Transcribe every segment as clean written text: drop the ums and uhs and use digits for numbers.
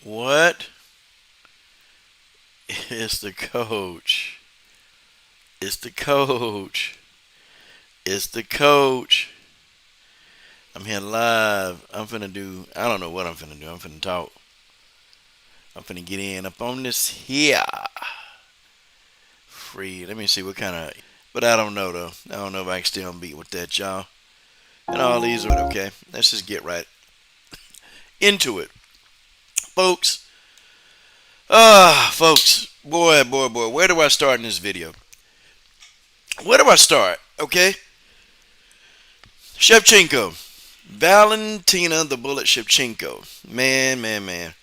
What? It's the coach. It's the coach. It's the coach. I'm here live. I'm finna do, I don't know what I'm finna do. I'm finna talk. I'm finna get in up on this here. Free. Let me see what kind of, but I don't know though. I don't know if I can still beat with that, y'all. And all these are okay. Let's just get right into it. Folks. Folks. Boy. Where do I start in this video? Where do I start? Okay. Shevchenko. Valentina the Bullet Shevchenko. Man.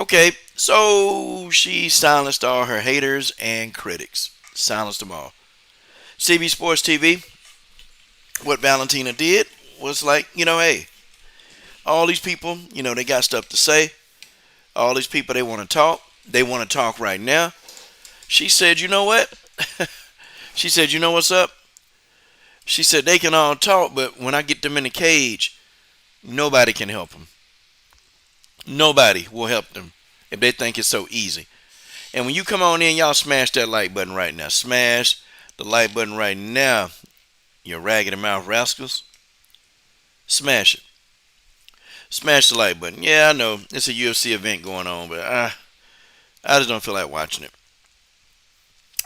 Okay, so she silenced all her haters and critics. Silenced them all. CB Sports TV, what Valentina did was like, hey, all these people, they got stuff to say. All these people, they want to talk. They want to talk right now. She said, you know what? She said, you know what's up? She said, they can all talk, but when I get them in the cage, nobody can help them. Nobody will help them if they think it's so easy. And when you come on in, y'all smash that like button right now. Smash the like button right now, you raggedy mouth rascals. Smash it. Smash the like button. Yeah, I know it's a UFC event going on, but I just don't feel like watching it.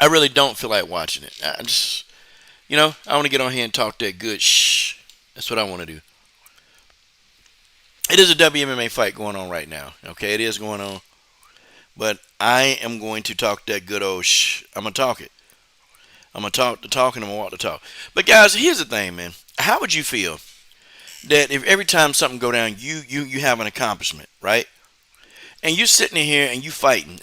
I really don't feel like watching it. I just, I want to get on here and talk that good shh. That's what I want to do. It is a WMMA fight going on right now. Okay, it is going on. But I am going to talk that good old shh. I'm going to talk it. I'm going to talk the talk and I'm going to walk the talk. But guys, here's the thing, man. How would you feel that if every time something go down, you have an accomplishment, right? And you're sitting in here and you fighting.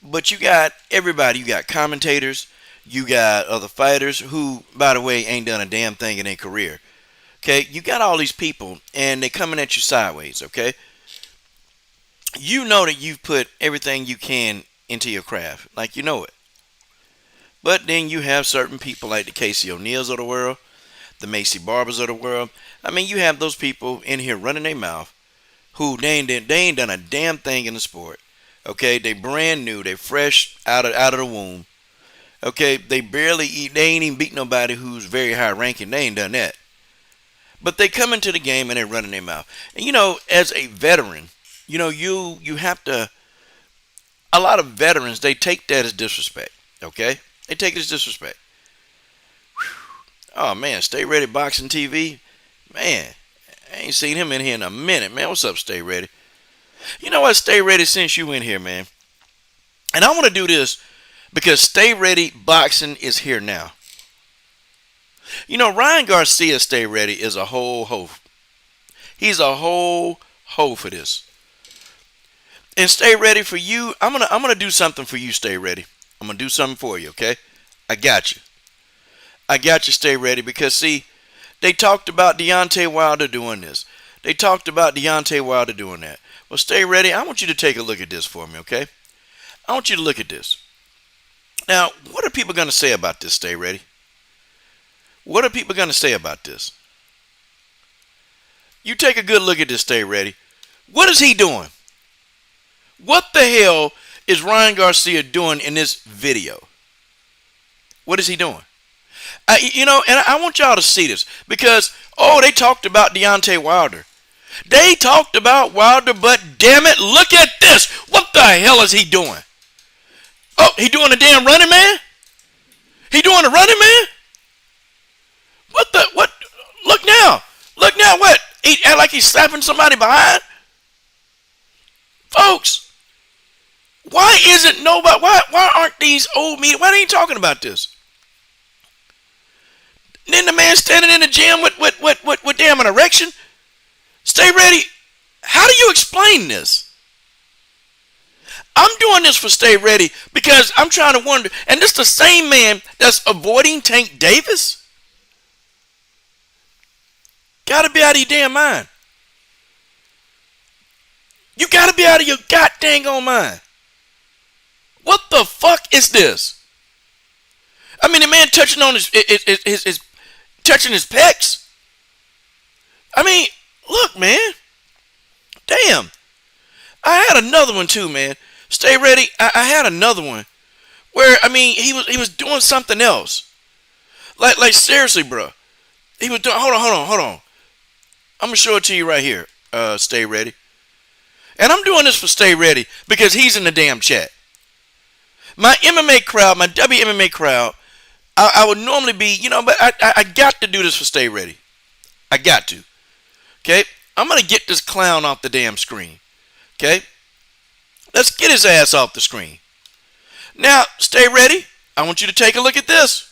But you got everybody. You got commentators. You got other fighters who, by the way, ain't done a damn thing in their career. Okay, you got all these people, and they coming at you sideways, okay? You know that you've put everything you can into your craft, like you know it. But then you have certain people like the Casey O'Neills of the world, the Macy Barbers of the world. I mean, you have those people in here running their mouth who they ain't done a damn thing in the sport. Okay, they brand new, they fresh out of the womb. Okay, they barely eat, they ain't even beat nobody who's very high ranking. They ain't done that. But they come into the game and they're running their mouth. And as a veteran, you have to. A lot of veterans, they take that as disrespect. Okay, they take it as disrespect. Oh man, Stay Ready Boxing TV, man, I ain't seen him in here in a minute, man. What's up, Stay Ready? You know what, Stay Ready, since you in here, man. And I want to do this because Stay Ready Boxing is here now. Ryan Garcia, Stay Ready, is a whole hoe. He's a whole hoe for this. And Stay Ready, for you, I'm gonna do something for you, Stay Ready. I'm gonna do something for you, okay? I got you. Stay Ready, because see, they talked about Deontay Wilder doing this. They talked about Deontay Wilder doing that. Well, Stay Ready, I want you to take a look at this for me, okay? I want you to look at this. Now, what are people gonna say about this, Stay Ready? What are people going to say about this? You take a good look at this, Stay Ready. What is he doing? What the hell is Ryan Garcia doing in this video? What is he doing? And I want y'all to see this because, they talked about Deontay Wilder. They talked about Wilder, but damn it, look at this. What the hell is he doing? Oh, he doing the damn running man? He doing the running man? What? Look now, what? He act like he's slapping somebody behind? Folks, why isn't nobody, why aren't these old media, why ain't talking about this? And then the man standing in the gym with damn an erection? Stay Ready, how do you explain this? I'm doing this for Stay Ready because I'm trying to wonder, and this the same man that's avoiding Tank Davis? Gotta be out of your damn mind. You gotta be out of your goddamn mind. What the fuck is this? I mean, the man touching on his touching his pecs. I mean, look, man. Damn. I had another one too, man. Stay ready. I had another one where I mean he was doing something else. Like seriously, bro. He was doing. Hold on. I'm gonna show it to you right here. Stay ready. And I'm doing this for Stay Ready because he's in the damn chat. My MMA crowd, my WMMA crowd, I would normally be, but I got to do this for Stay Ready. I got to. Okay? I'm going to get this clown off the damn screen. Okay? Let's get his ass off the screen. Now, Stay Ready. I want you to take a look at this.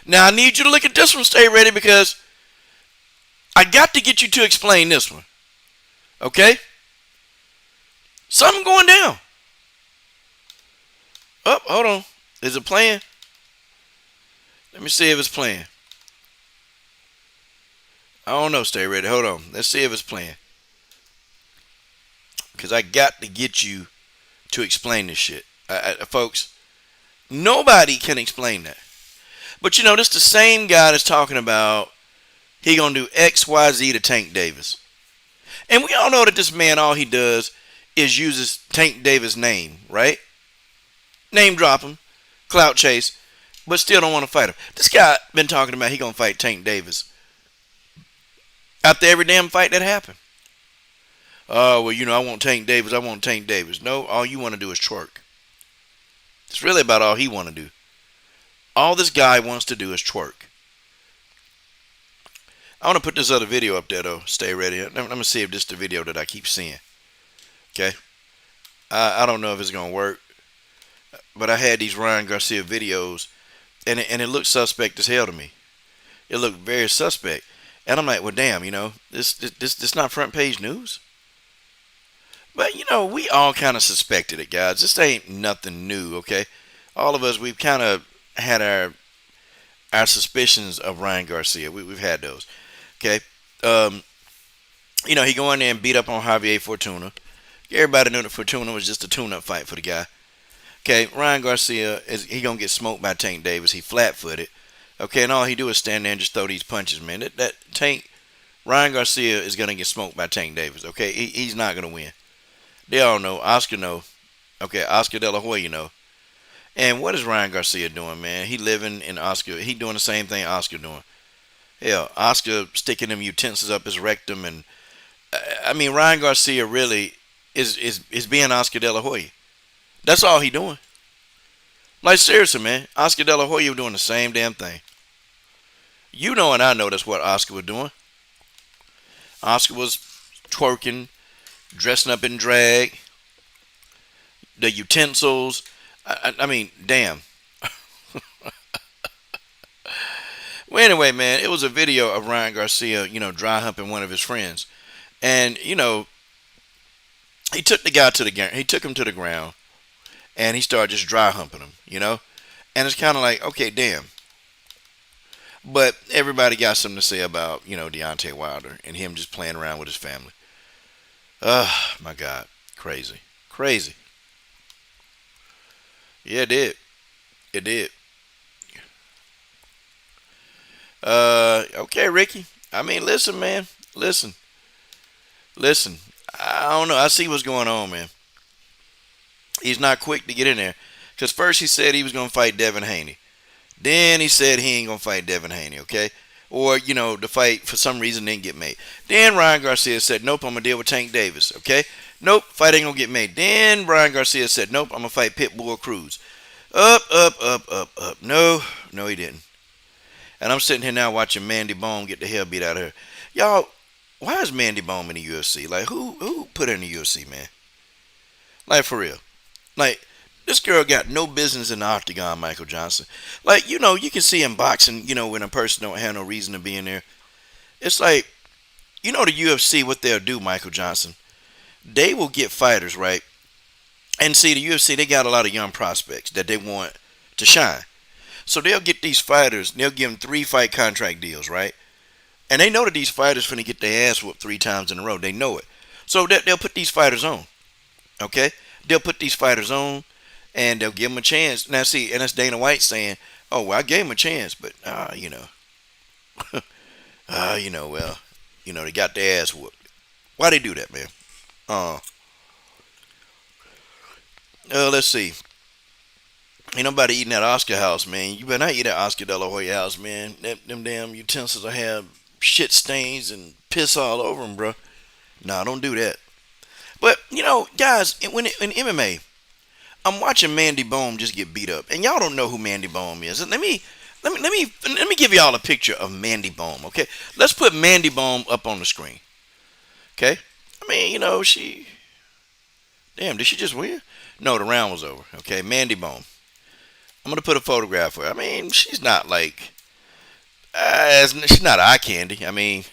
Now, I need you to look at this one, Stay Ready, because I got to get you to explain this one. Okay? Something going down. Oh, hold on. Is it playing? Let me see if it's playing. I don't know, Stay Ready. Hold on. Let's see if it's playing. Because I got to get you to explain this shit. Folks, nobody can explain that. But this the same guy that's talking about he going to do X, Y, Z to Tank Davis. And we all know that this man, all he does is uses Tank Davis' name, right? Name drop him, clout chase, but still don't want to fight him. This guy been talking about he gonna fight Tank Davis after every damn fight that happened. Oh, well, I want Tank Davis. I want Tank Davis. No, all you want to do is twerk. It's really about all he want to do. All this guy wants to do is twerk. I want to put this other video up there, though. Stay ready. Let me see if this is the video that I keep seeing. Okay? I don't know if it's going to work. But I had these Ryan Garcia videos, and it looked suspect as hell to me. It looked very suspect. And I'm like, well, damn, this not front page news. But, we all kind of suspected it, guys. This ain't nothing new, okay? All of us, we've kind of had our suspicions of Ryan Garcia. We've had those, okay? He go in there and beat up on Javier Fortuna. Everybody knew that Fortuna was just a tune-up fight for the guy. Okay, Ryan Garcia, he going to get smoked by Tank Davis. He flat-footed. Okay, and all he do is stand there and just throw these punches, man. Ryan Garcia is going to get smoked by Tank Davis. Okay, he's not going to win. They all know. Oscar know. Okay, Oscar De La Hoya know. And what is Ryan Garcia doing, man? He living in Oscar. He doing the same thing Oscar doing. Hell, Oscar sticking them utensils up his rectum. And, Ryan Garcia really is being Oscar De La Hoya. That's all he doing. Like, seriously, man. Oscar De La Hoya was doing the same damn thing. You know and I know that's what Oscar was doing. Oscar was twerking, dressing up in drag, the utensils. Damn. Well, anyway, man, it was a video of Ryan Garcia, dry humping one of his friends. And, he took the guy to the ground. He took him to the ground. And he started just dry humping him, And it's kind of like, okay, damn. But everybody got something to say about, Deontay Wilder and him just playing around with his family. My God. Crazy. Crazy. Yeah, it did. It did. Okay, Ricky. Listen, man. Listen. I don't know. I see what's going on, man. He's not quick to get in there. Because first he said he was going to fight Devin Haney. Then he said he ain't going to fight Devin Haney, okay? Or, the fight for some reason didn't get made. Then Ryan Garcia said, nope, I'm going to deal with Tank Davis, okay? Nope, fight ain't going to get made. Then Ryan Garcia said, nope, I'm going to fight Pitbull Cruz. Up. No, he didn't. And I'm sitting here now watching Mandy Bone get the hell beat out of her. Y'all, why is Mandy Bone in the UFC? Like, who put her in the UFC, man? Like, for real. Like, this girl got no business in the octagon, Michael Johnson. Like, you can see in boxing, when a person don't have no reason to be in there. It's like, the UFC, what they'll do, Michael Johnson. They will get fighters, right? And see, the UFC, they got a lot of young prospects that they want to shine. So they'll get these fighters, they'll give them 3 fight contract deals, right? And they know that these fighters finna get their ass whooped 3 times in a row. They know it. So they'll put these fighters on. Okay? They'll put these fighters on, and they'll give them a chance. Now, see, and that's Dana White saying, oh, well, I gave him a chance, but, they got their ass whooped. Why they do that, man? Let's see. Ain't nobody eating at Oscar house, man. You better not eat at Oscar De La Hoya house, man. Them damn utensils will have shit stains and piss all over them, bro. Nah, don't do that. But guys, in MMA, I'm watching Mandy Bohm just get beat up, and y'all don't know who Mandy Bohm is. Let me give y'all a picture of Mandy Bohm. Okay, let's put Mandy Bohm up on the screen. Okay, I mean, she. Damn, did she just win? No, the round was over. Okay, Mandy Bohm. I'm gonna put a photograph of her. I mean, she's not like, she's not eye candy. I mean,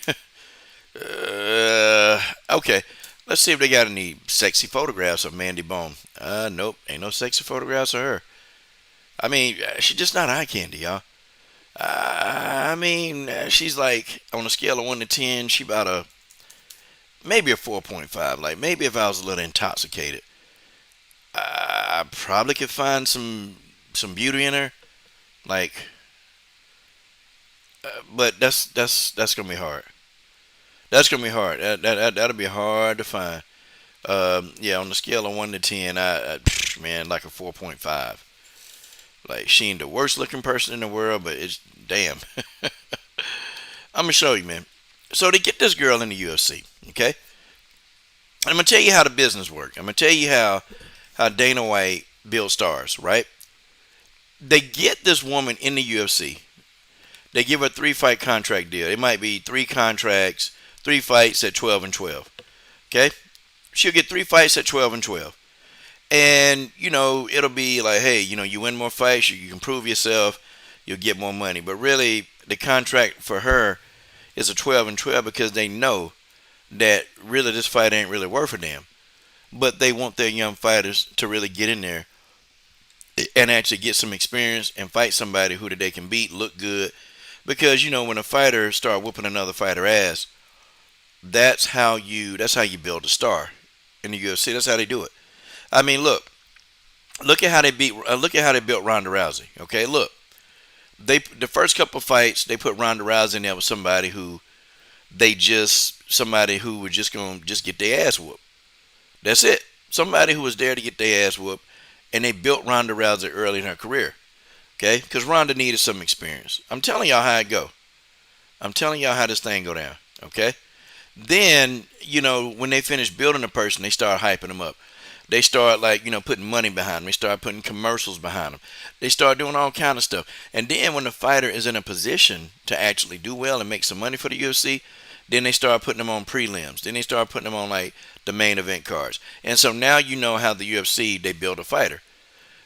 okay. Let's see if they got any sexy photographs of Mandy Bohm. Nope, ain't no sexy photographs of her. I mean, she's just not eye candy, y'all. I mean, she's like on a scale of 1 to 10, she about a maybe a 4.5. Like maybe if I was a little intoxicated, I probably could find some beauty in her. Like, but that's gonna be hard. That's gonna be hard. That'll be hard to find. Yeah, on the scale of 1 to 10, man, like a 4.5. Like she ain't the worst looking person in the world, but it's damn. I'm gonna show you, man. So they get this girl in the UFC, okay? And I'm gonna tell you how the business works. I'm gonna tell you how Dana White builds stars, right? They get this woman in the UFC. They give her a 3-fight contract deal. It might be 3 contracts, 3 fights at 12-12. Okay? She'll get 3 fights at 12-12. And, it'll be like, hey, you win more fights, you can prove yourself, you'll get more money. But really, the contract for her is a 12-12 because they know that really this fight ain't really worth a damn. But they want their young fighters to really get in there and actually get some experience and fight somebody who they can beat, look good. Because when a fighter start whooping another fighter ass, that's how you build a star in the UFC. That's how they do it. I mean, look at how they built Ronda Rousey. Okay, look, the first couple of fights they put Ronda Rousey in there with somebody who was just gonna just get their ass whooped. That's it. Somebody who was there to get their ass whooped, and they built Ronda Rousey early in her career. Okay, because Ronda needed some experience. I'm telling y'all how it go. I'm telling y'all how this thing go down. Okay. Then when they finish building a person, they start hyping them up. They start putting money behind them. They start putting commercials behind them. They start doing all kind of stuff. And then when the fighter is in a position to actually do well and make some money for the UFC, then they start putting them on prelims. Then they start putting them on like the main event cards. And so now you know how the UFC they build a fighter.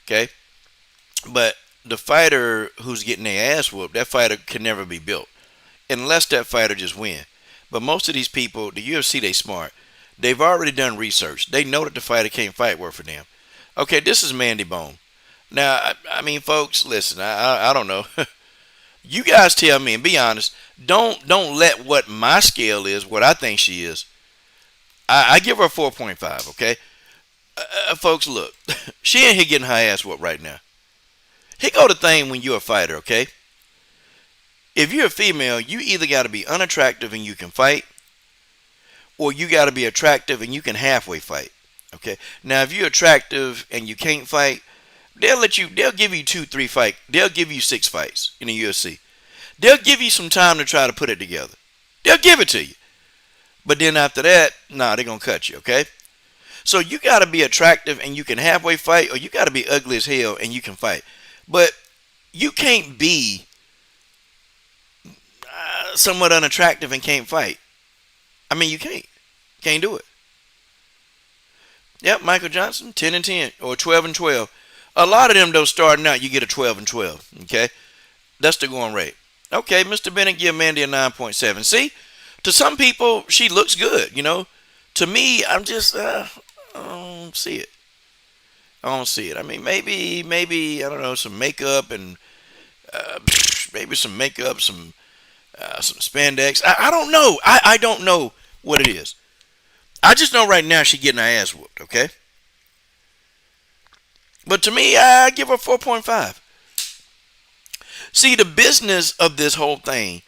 Okay, but the fighter who's getting their ass whooped, that fighter can never be built unless that fighter just win. But most of these people, the UFC, they smart. They've already done research. They know that the fighter can't fight worth for them. Okay, this is Mandy Bohm. Now, I mean, folks, listen. I don't know. You guys tell me and be honest. Don't let what my scale is, what I think she is. I give her a 4.5. Okay, folks, look. She ain't here getting her ass whooped right now. Here go the thing when you're a fighter. Okay, if you're a female, you either got to be unattractive and you can fight, or you got to be attractive and you can halfway fight. Okay. Now, if you're attractive and you can't fight, they'll give you 2, 3 fight. They'll give you 6 fights in the UFC. They'll give you some time to try to put it together. They'll give it to you. But then after that, nah, they're going to cut you. Okay. So you got to be attractive and you can halfway fight, or you got to be ugly as hell and you can fight. But you can't be somewhat unattractive and can't fight. I mean, you can't. Can't do it. Yep, Michael Johnson, 10-10 or 12-12. A lot of them, though, starting out, you get a 12-12. Okay, that's the going rate. Okay, Mr. Bennett give Mandy a 9.7. See, to some people, she looks good. To me, I'm just I don't see it. I don't see it. I mean, maybe I don't know, some makeup and maybe some makeup, some spandex. I don't know. I don't know what it is. I just know right now she's getting her ass whooped, okay? But to me, I give her 4.5. See, the business of this whole thing,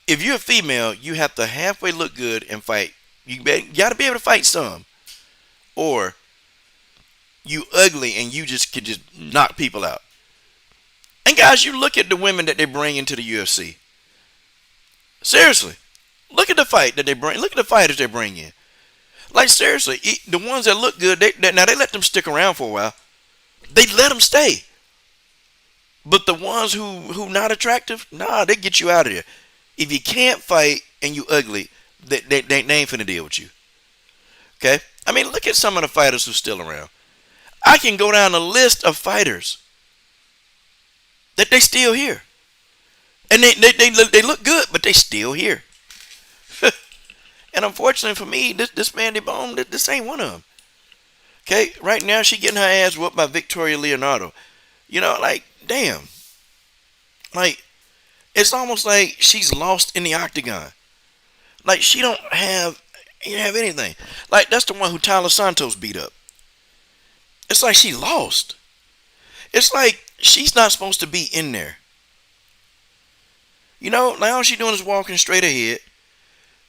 if you're a female, you have to halfway look good and fight. You got to be able to fight some. Or you ugly, and you just could just knock people out. And guys, you look at the women that they bring into the UFC. Seriously, look at the fight that they bring. Look at the fighters they bring in. Like seriously, the ones that look good, now they let them stick around for a while. They let them stay. But the ones who not attractive, nah, they get you out of there. If you can't fight and you ugly, they ain't finna deal with you. Okay? I mean, look at some of the fighters who's still around. I can go down a list of fighters that they still here. And they look good, but they still here. And unfortunately for me, this Mandy Bone, this ain't one of them. Okay? Right now, she getting her ass whooped by Victoria Leonardo. You know, like, damn. Like, it's almost like she's lost in the octagon. Like, she don't have anything. Like, that's the one who Tyler Santos beat up. It's like she lost. It's like she's not supposed to be in there. You know, like all she doing is walking straight ahead,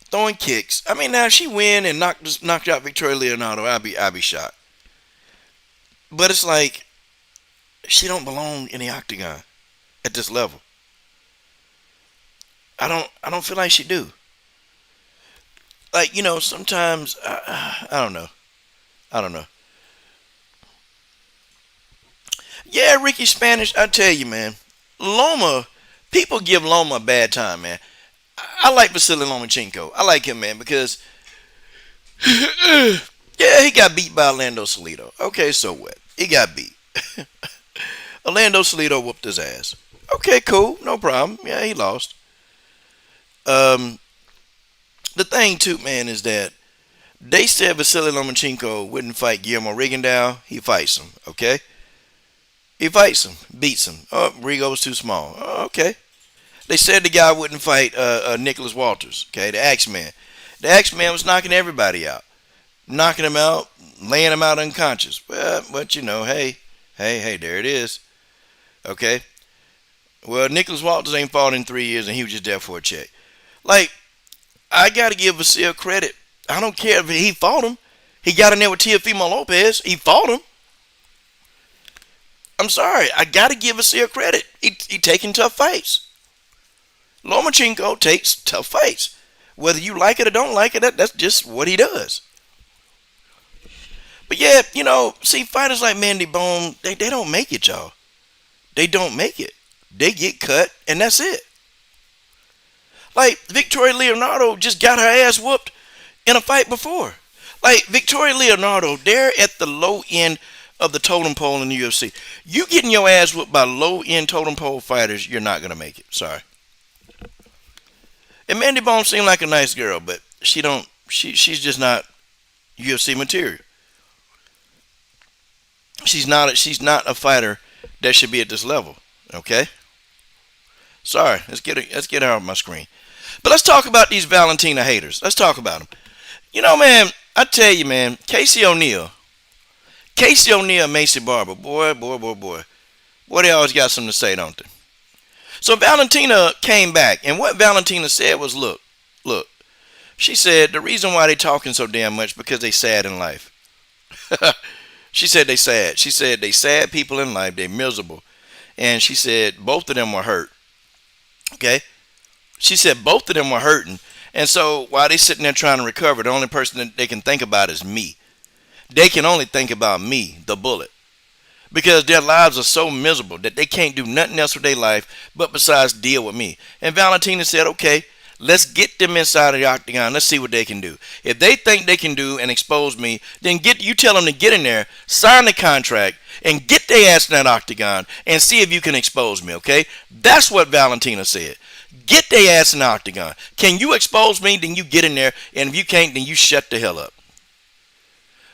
throwing kicks. I mean, now if she win and knocked out Victoria Leonardo, I'd be shocked. But it's like she don't belong in the octagon at this level. I don't feel like she do. Like, you know, sometimes I don't know. I don't know. Yeah, Ricky Spanish, I tell you, man. Loma, people give Loma a bad time, man. I like Vasily Lomachenko. I like him, man, because yeah, he got beat by Orlando Salido. Okay, so what? He got beat. Orlando Salido whooped his ass. Okay, cool, no problem. Yeah, he lost. The thing too, man, is that they said Vasily Lomachenko wouldn't fight Guillermo Rigondeaux. He fights him. Okay. He fights him, beats him. Oh, Rigo's too small. Oh, okay. They said the guy wouldn't fight Nicholas Walters, okay, the Axeman. The Axeman was knocking everybody out. Knocking him out, laying him out unconscious. But you know, hey, there it is. Okay? Well, Nicholas Walters ain't fought in 3 years, and he was just there for a check. Like, I got to give Vasile credit. I don't care if he fought him. He got in there with Teofimo Lopez. He fought him. I'm sorry. I got to give Vasile credit. He taking tough fights. Lomachenko takes tough fights. Whether you like it or don't like it, that's just what he does. But yeah, you know, see, fighters like Mandy Bone, they don't make it, y'all. They don't make it. They get cut, and that's it. Like, Victoria Leonardo just got her ass whooped in a fight before. Like, Victoria Leonardo, they're at the low end of the totem pole in the UFC. You getting your ass whooped by low-end totem pole fighters, you're not going to make it. Sorry. And Mandy Bone seemed like a nice girl, but she's just not UFC material. She's not a fighter that should be at this level. Okay? Sorry. Let's get her off my screen. But let's talk about these Valentina haters. Let's talk about them. You know, man, I tell you, man, Casey O'Neill, Macy Barber, boy. Boy, they always got something to say, don't they? So Valentina came back, and what Valentina said was, look. She said, the reason why they talking so damn much because they sad in life. She said they sad. She said they sad people in life, they miserable. And she said both of them were hurt. Okay? She said both of them were hurting. And so while they sitting there trying to recover, the only person that they can think about is me. They can only think about me, the bullet. Because their lives are so miserable that they can't do nothing else with their life but besides deal with me. And Valentina said, okay, let's get them inside of the octagon. Let's see what they can do. If they think they can do and expose me, then you tell them to get in there, sign the contract, and get their ass in that octagon and see if you can expose me, okay? That's what Valentina said. Get their ass in the octagon. Can you expose me? Then you get in there. And if you can't, then you shut the hell up.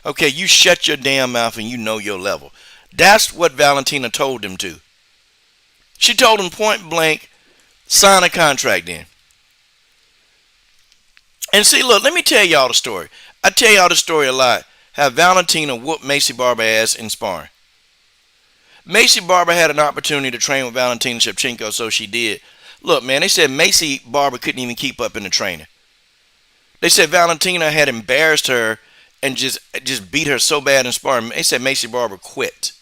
Okay, you shut your damn mouth and you know your level. That's what Valentina told them to. She told them point blank, sign a contract then. And see, look, let me tell y'all the story. I tell y'all the story a lot. How Valentina whooped Macy Barber ass in sparring. Macy Barber had an opportunity to train with Valentina Shevchenko, so she did. Look, man, they said Macy Barber couldn't even keep up in the training. They said Valentina had embarrassed her and just beat her so bad in sparring. They said Macy Barber quit.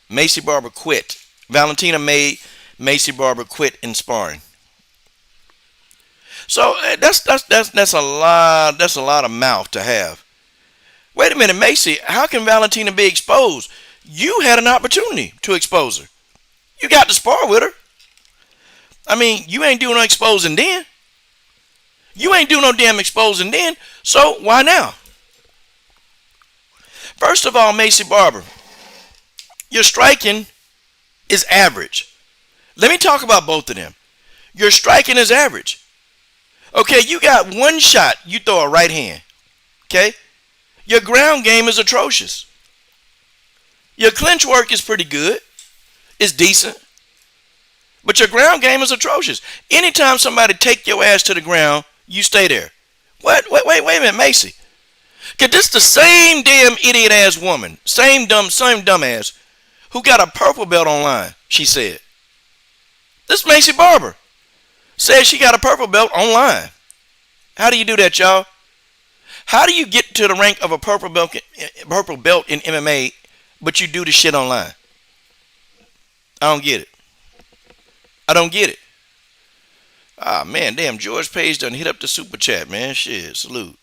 Macy Barber quit. Valentina made Macy Barber quit in sparring. So that's a lot. That's a lot of mouth to have. Wait a minute, Macy. How can Valentina be exposed? You had an opportunity to expose her. You got to spar with her. I mean, you ain't doing no exposing then. You ain't doing no damn exposing then. So why now? First of all, Macy Barber, your striking is average. Let me talk about both of them. Your striking is average. Okay, you got one shot, you throw a right hand. Okay? Your ground game is atrocious. Your clinch work is pretty good. It's decent. But your ground game is atrocious. Anytime somebody take your ass to the ground, you stay there. What? Wait a minute, Macy. Cause this the same damn idiot ass woman, same dumb ass, who got a purple belt online, she said. This Macy Barber says she got a purple belt online. How do you do that, y'all? How do you get to the rank of a purple belt in MMA, but you do the shit online? I don't get it. I don't get it. Ah, man, damn, George Page done hit up the super chat, man. Shit, salute.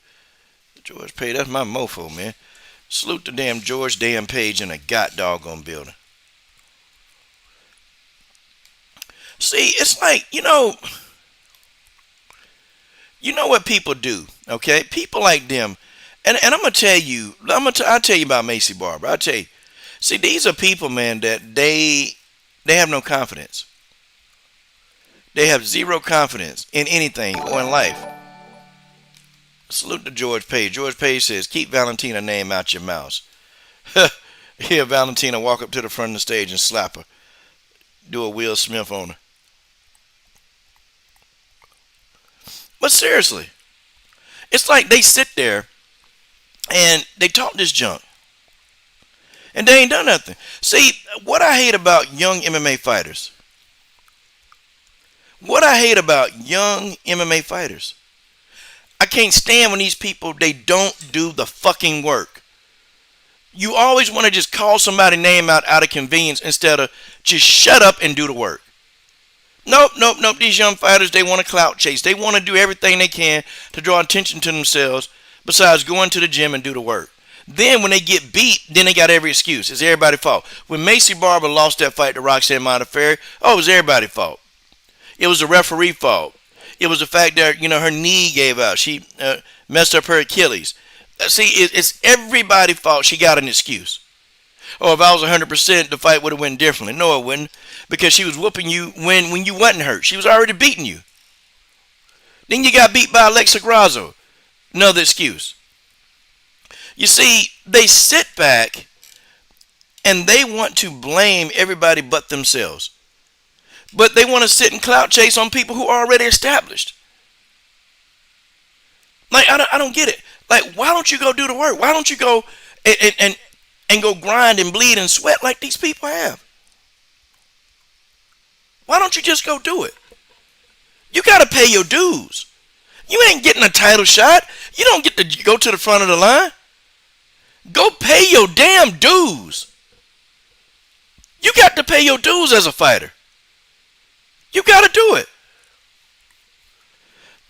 George Page, that's my mofo, man. Salute the damn George damn Page in a god doggone building. See, it's like, you know what people do, okay? People like them, and I'm gonna tell you, I'll tell you about Macy Barber. I'll tell you. See, these are people, man, that they have no confidence. They have zero confidence in anything or in life. Salute to George Page. George Page says, keep Valentina name out your mouth. Hear Valentina walk up to the front of the stage and slap her. Do a Will Smith on her. But seriously, it's like they sit there and they talk this junk. And they ain't done nothing. See, what I hate about young MMA fighters. I can't stand when these people, they don't do the fucking work. You always want to just call somebody's name out of convenience instead of just shut up and do the work. Nope. These young fighters, they want to clout chase. They want to do everything they can to draw attention to themselves besides going to the gym and do the work. Then when they get beat, then they got every excuse. It's everybody's fault. When Macy Barber lost that fight to Roxanne Modafferi, it was everybody's fault. It was the referee's fault. It was the fact that, her knee gave out. She messed up her Achilles. See, it's everybody's fault. She got an excuse. Oh, if I was 100%, the fight would have went differently. No, it wouldn't. Because she was whooping you when you wasn't hurt. She was already beating you. Then you got beat by Alexa Grasso. Another excuse. You see, they sit back and they want to blame everybody but themselves. But they want to sit and clout chase on people who are already established. Like, I don't get it. Like, why don't you go do the work? Why don't you go and go grind and bleed and sweat like these people have? Why don't you just go do it? You got to pay your dues. You ain't getting a title shot. You don't get to go to the front of the line. Go pay your damn dues. You got to pay your dues as a fighter. You got to do it.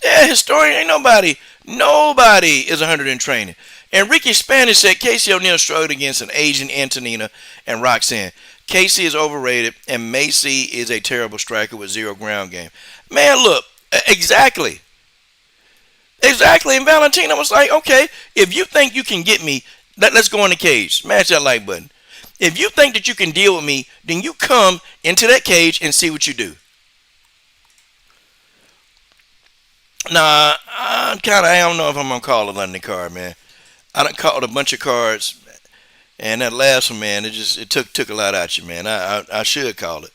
Yeah, historian, ain't nobody is 100 in training. And Ricky Spanish said Casey O'Neill struggled against an Asian Antonina and Roxanne. Casey is overrated and Macy is a terrible striker with zero ground game. Man, look, exactly. And Valentina was like, okay, if you think you can get me, let's go in the cage. Smash that like button. If you think that you can deal with me, then you come into that cage and see what you do. Nah, I don't know if I'm going to call a London card, man. I done called a bunch of cards, and that last one, man, it took a lot out you, man. I should call it.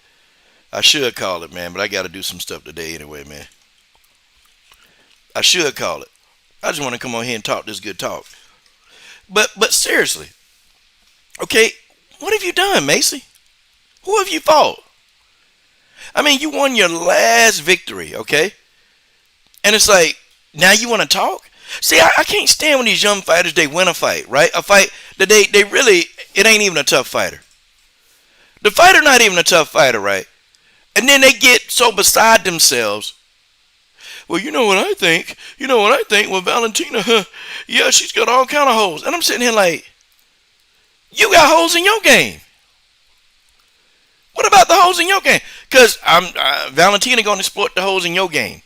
Man, but I got to do some stuff today anyway, man. I should call it. I just want to come on here and talk this good talk. But seriously, okay, what have you done, Macy? Who have you fought? I mean, you won your last victory, okay? And it's like, now you want to talk? See, I can't stand when these young fighters they win a fight, right? A fight that they really it ain't even a tough fighter. The fighter not even a tough fighter, right? And then they get so beside themselves. Well, you know what I think. You know what I think. Well, Valentina, yeah, she's got all kind of holes. And I'm sitting here like, you got holes in your game. What about the holes in your game? Because Valentina going to exploit the holes in your game.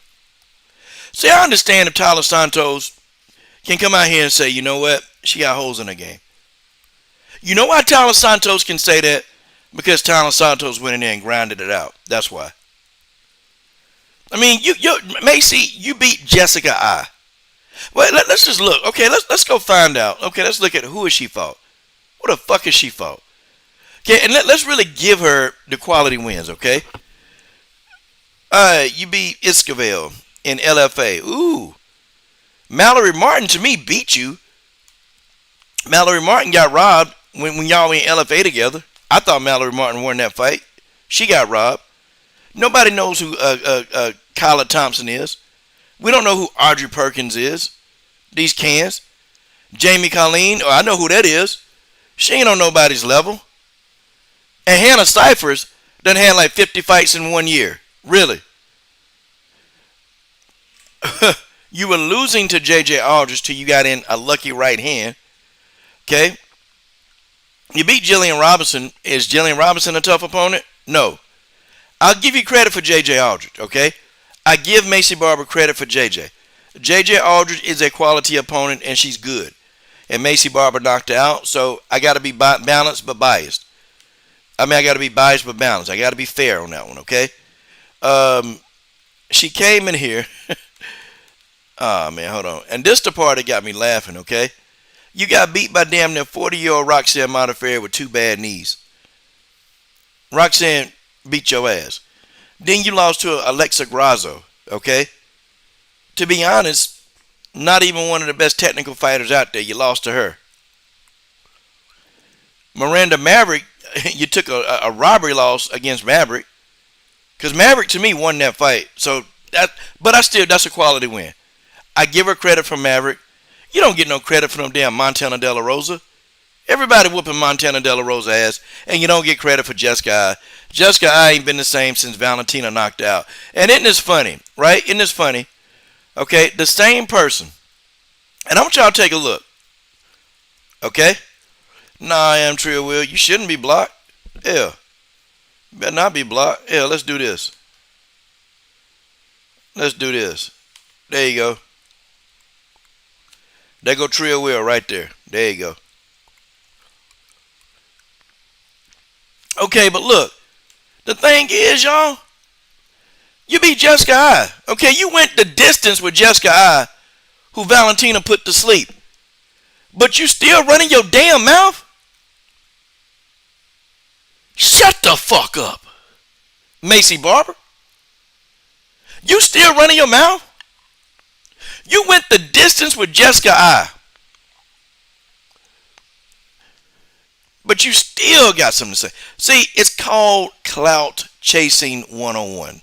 See, I understand if Tyler Santos can come out here and say, you know what, she got holes in her game. You know why Tyler Santos can say that? Because Tyler Santos went in there and grinded it out. That's why. I mean, Macy, you beat Jessica I. Well, let's just look. Okay, let's go find out. Okay, let's look at who has she fought. What the fuck has she fought? Okay, and let's really give her the quality wins, okay? You beat Esquivel in LFA. Ooh. Mallory Martin, to me, beat you. Mallory Martin got robbed when y'all were in LFA together. I thought Mallory Martin won that fight. She got robbed. Nobody knows who Kyla Thompson is. We don't know who Audrey Perkins is. These cans. Jamie Colleen, I know who that is. She ain't on nobody's level. And Hannah Cyphers done had like 50 fights in 1 year. Really. You were losing to J.J. Aldridge till you got in a lucky right hand. Okay? You beat Jillian Robinson. Is Jillian Robinson a tough opponent? No. I'll give you credit for J.J. Aldridge, okay? I give Macy Barber credit for J.J. J.J. Aldridge is a quality opponent, and she's good. And Macy Barber knocked her out, so I got to be balanced but biased. I got to be biased but balanced. I got to be fair on that one, okay? She came in here. Oh, man, hold on. And this the part that got me laughing, okay? You got beat by damn near 40-year-old Roxanne Modafferi with 2 bad knees. Roxanne beat your ass. Then you lost to Alexa Grasso, okay? To be honest, not even one of the best technical fighters out there. You lost to her. Miranda Maverick, you took a robbery loss against Maverick. Because Maverick, to me, won that fight. But that's a quality win. I give her credit for Maverick. You don't get no credit for them damn Montana De La Rosa. Everybody whooping Montana De La Rosa ass, and you don't get credit for Jessica I. Jessica I ain't been the same since Valentina knocked out. And isn't this funny, right? Isn't this funny? Okay, the same person. And I want y'all to take a look. Okay? Nah, I am Tria Will. You shouldn't be blocked. Yeah. You better not be blocked. Yeah, let's do this. Let's do this. There you go. There go Tria Will right there. There you go. Okay, but look. The thing is, y'all, you beat Jessica I. Okay, you went the distance with Jessica I, who Valentina put to sleep. But you still running your damn mouth? Shut the fuck up. Macy Barber. You still running your mouth? You went the distance with Jessica I. But you still got something to say. See, it's called Clout Chasing 101.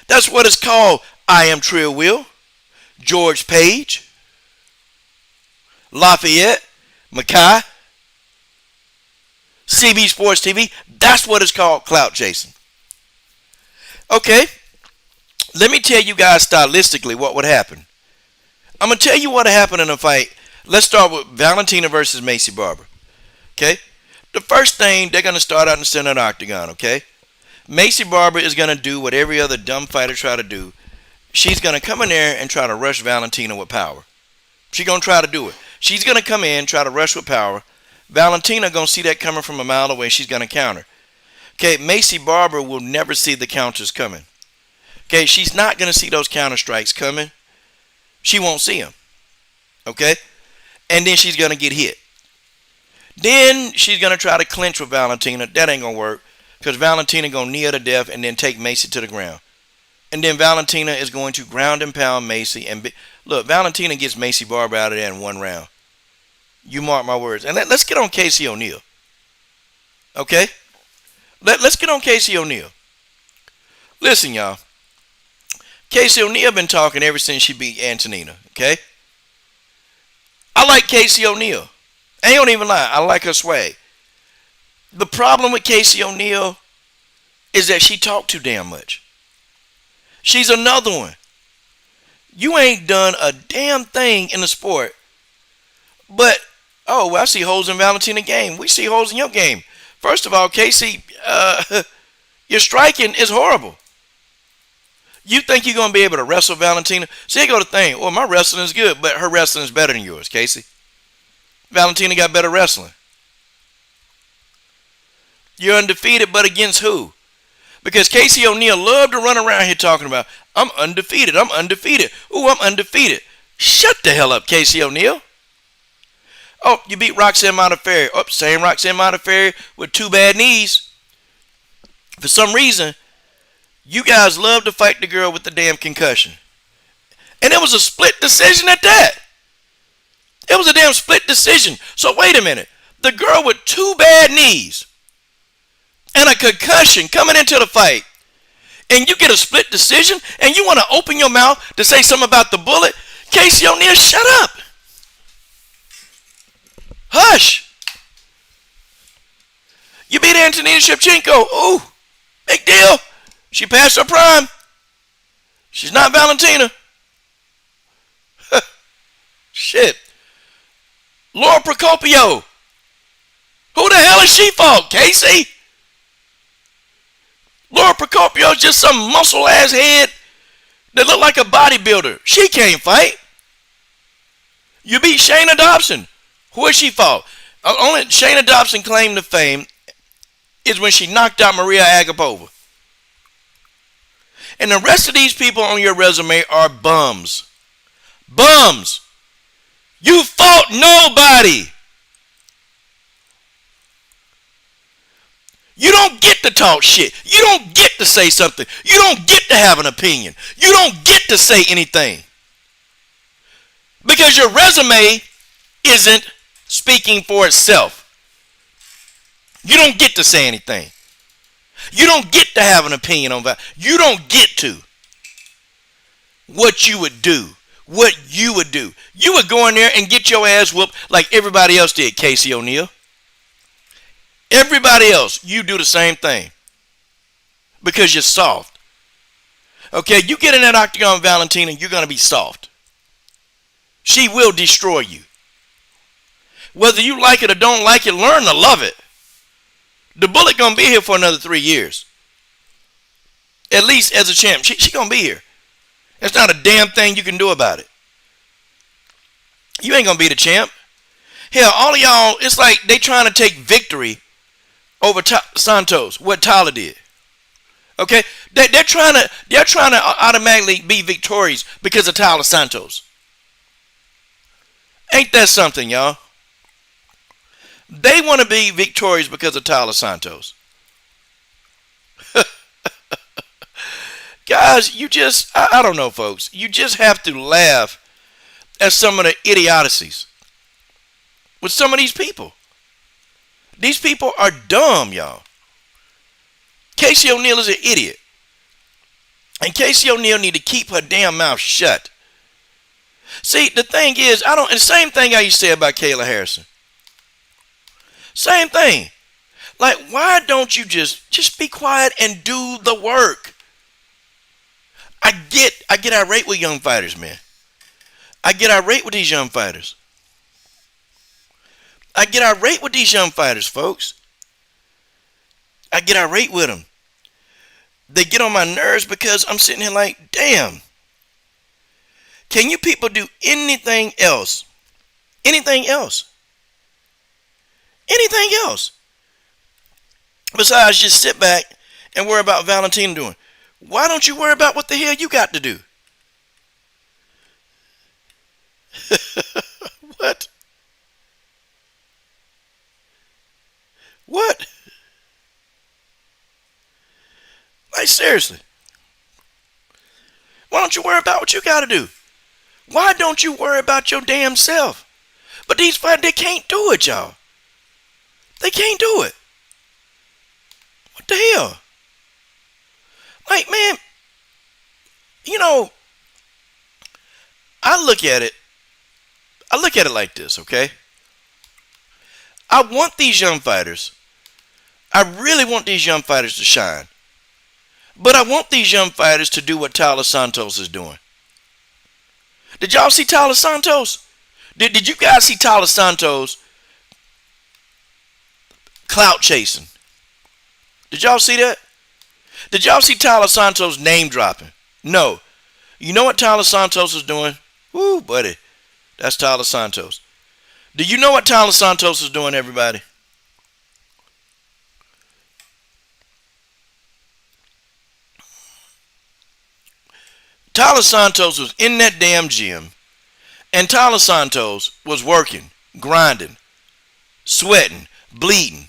That's what it's called. I am Tria Will, George Page, Lafayette, Mackay, CB Sports TV. That's what it's called, Clout Chasing. Okay. Let me tell you guys stylistically what would happen. I'm going to tell you what happened in a fight. Let's start with Valentina versus Macy Barber. Okay? The first thing, they're going to start out in the center of the octagon, okay? Macy Barber is going to do what every other dumb fighter try to do. She's going to come in there and try to rush Valentina with power. She's going to try to do it. She's going to come in, try to rush with power. Valentina going to see that coming from a mile away. She's going to counter. Okay, Macy Barber will never see the counters coming. Okay, she's not going to see those counter strikes coming. She won't see them. Okay? And then she's going to get hit. Then she's going to try to clinch with Valentina. That ain't going to work. Because Valentina going to knee her to death and then take Macy to the ground. And then Valentina is going to ground and pound Macy. Look, Valentina gets Macy Barber out of there in 1 round. You mark my words. And let's get on Casey O'Neill. Okay? Let's get on Casey O'Neill. Listen, y'all. Casey O'Neill been talking ever since she beat Antonina. Okay, I like Casey O'Neill. I ain't gonna even lie. I like her swag. The problem with Casey O'Neill is that she talk too damn much. She's another one. You ain't done a damn thing in the sport, but oh, well, I see holes in Valentina's game. We see holes in your game. First of all, Casey, your striking is horrible. You think you're gonna be able to wrestle Valentina? See, here go the thing. Well, my wrestling is good, but her wrestling is better than yours, Casey. Valentina got better wrestling. You're undefeated, but against who? Because Casey O'Neill loved to run around here talking about, I'm undefeated, I'm undefeated. Ooh, I'm undefeated. Shut the hell up, Casey O'Neill. Oh, you beat Roxanne Modafferi. Oh, same Roxanne Modafferi with 2 bad knees. For some reason, you guys love to fight the girl with the damn concussion. And it was a split decision at that. It was a damn split decision. So wait a minute. The girl with 2 bad knees and a concussion coming into the fight, and you get a split decision, and you want to open your mouth to say something about the bullet? Casey O'Neill, shut up. Hush. You beat Valentina Shevchenko. Ooh, big deal. She passed her prime. She's not Valentina. Shit. Laura Procopio. Who the hell is she for, Casey? Laura Procopio is just some muscle ass head that look like a bodybuilder. She can't fight. You beat Shayna Dobson. Who is she for? Only Shayna Dobson claim to fame is when she knocked out Maria Agapova. And the rest of these people on your resume are bums. Bums. You fought nobody. You don't get to talk shit. You don't get to say something. You don't get to have an opinion. You don't get to say anything. Because your resume isn't speaking for itself. You don't get to say anything. You don't get to have an opinion on that. You don't get to. What you would do. What you would do. You would go in there and get your ass whooped like everybody else did, Casey O'Neill. Everybody else, you do the same thing. Because you're soft. Okay, you get in that octagon with Valentina, you're going to be soft. She will destroy you. Whether you like it or don't like it, learn to love it. The bullet going to be here for another 3 years. At least as a champ. She going to be here. There's not a damn thing you can do about it. You ain't going to be the champ. Hell, all of y'all, it's like they trying to take victory over Santos, what Tyler did. Okay? They're trying to automatically be victorious because of Tyler Santos. Ain't that something, y'all? They want to be victorious because of Tyler Santos. Guys, you just, I don't know, folks. You just have to laugh at some of the idiocies with some of these people. These people are dumb, y'all. Casey O'Neill is an idiot. And Casey O'Neill need to keep her damn mouth shut. See, the thing is, and the same thing I used to say about Kayla Harrison. Same thing. Like, why don't you just be quiet and do the work? I get irate with young fighters, man. I get irate with these young fighters. I get irate with these young fighters, folks. I get irate with them. They get on my nerves because I'm sitting here like, damn. Can you people do anything else? Anything else? Anything else? Besides just sit back and worry about Valentina doing. Why don't you worry about what the hell you got to do? What? What? Like, seriously. Why don't you worry about what you got to do? Why don't you worry about your damn self? But these fighters, they can't do it, y'all. They can't do it. What the hell? Like, man, You know, I look at it. I look at it like this, okay? I want these young fighters. I really want these young fighters to shine. But I want these young fighters to do what Tyler Santos is doing. Did y'all see Tyler Santos? Did you guys see Tyler Santos clout chasing? Did y'all see that? Did y'all see Tyler Santos name dropping? No. You know what Tyler Santos is doing? Woo, buddy. That's Tyler Santos. Do you know what Tyler Santos is doing, everybody? Tyler Santos was in that damn gym, and Tyler Santos was working, grinding, sweating, bleeding.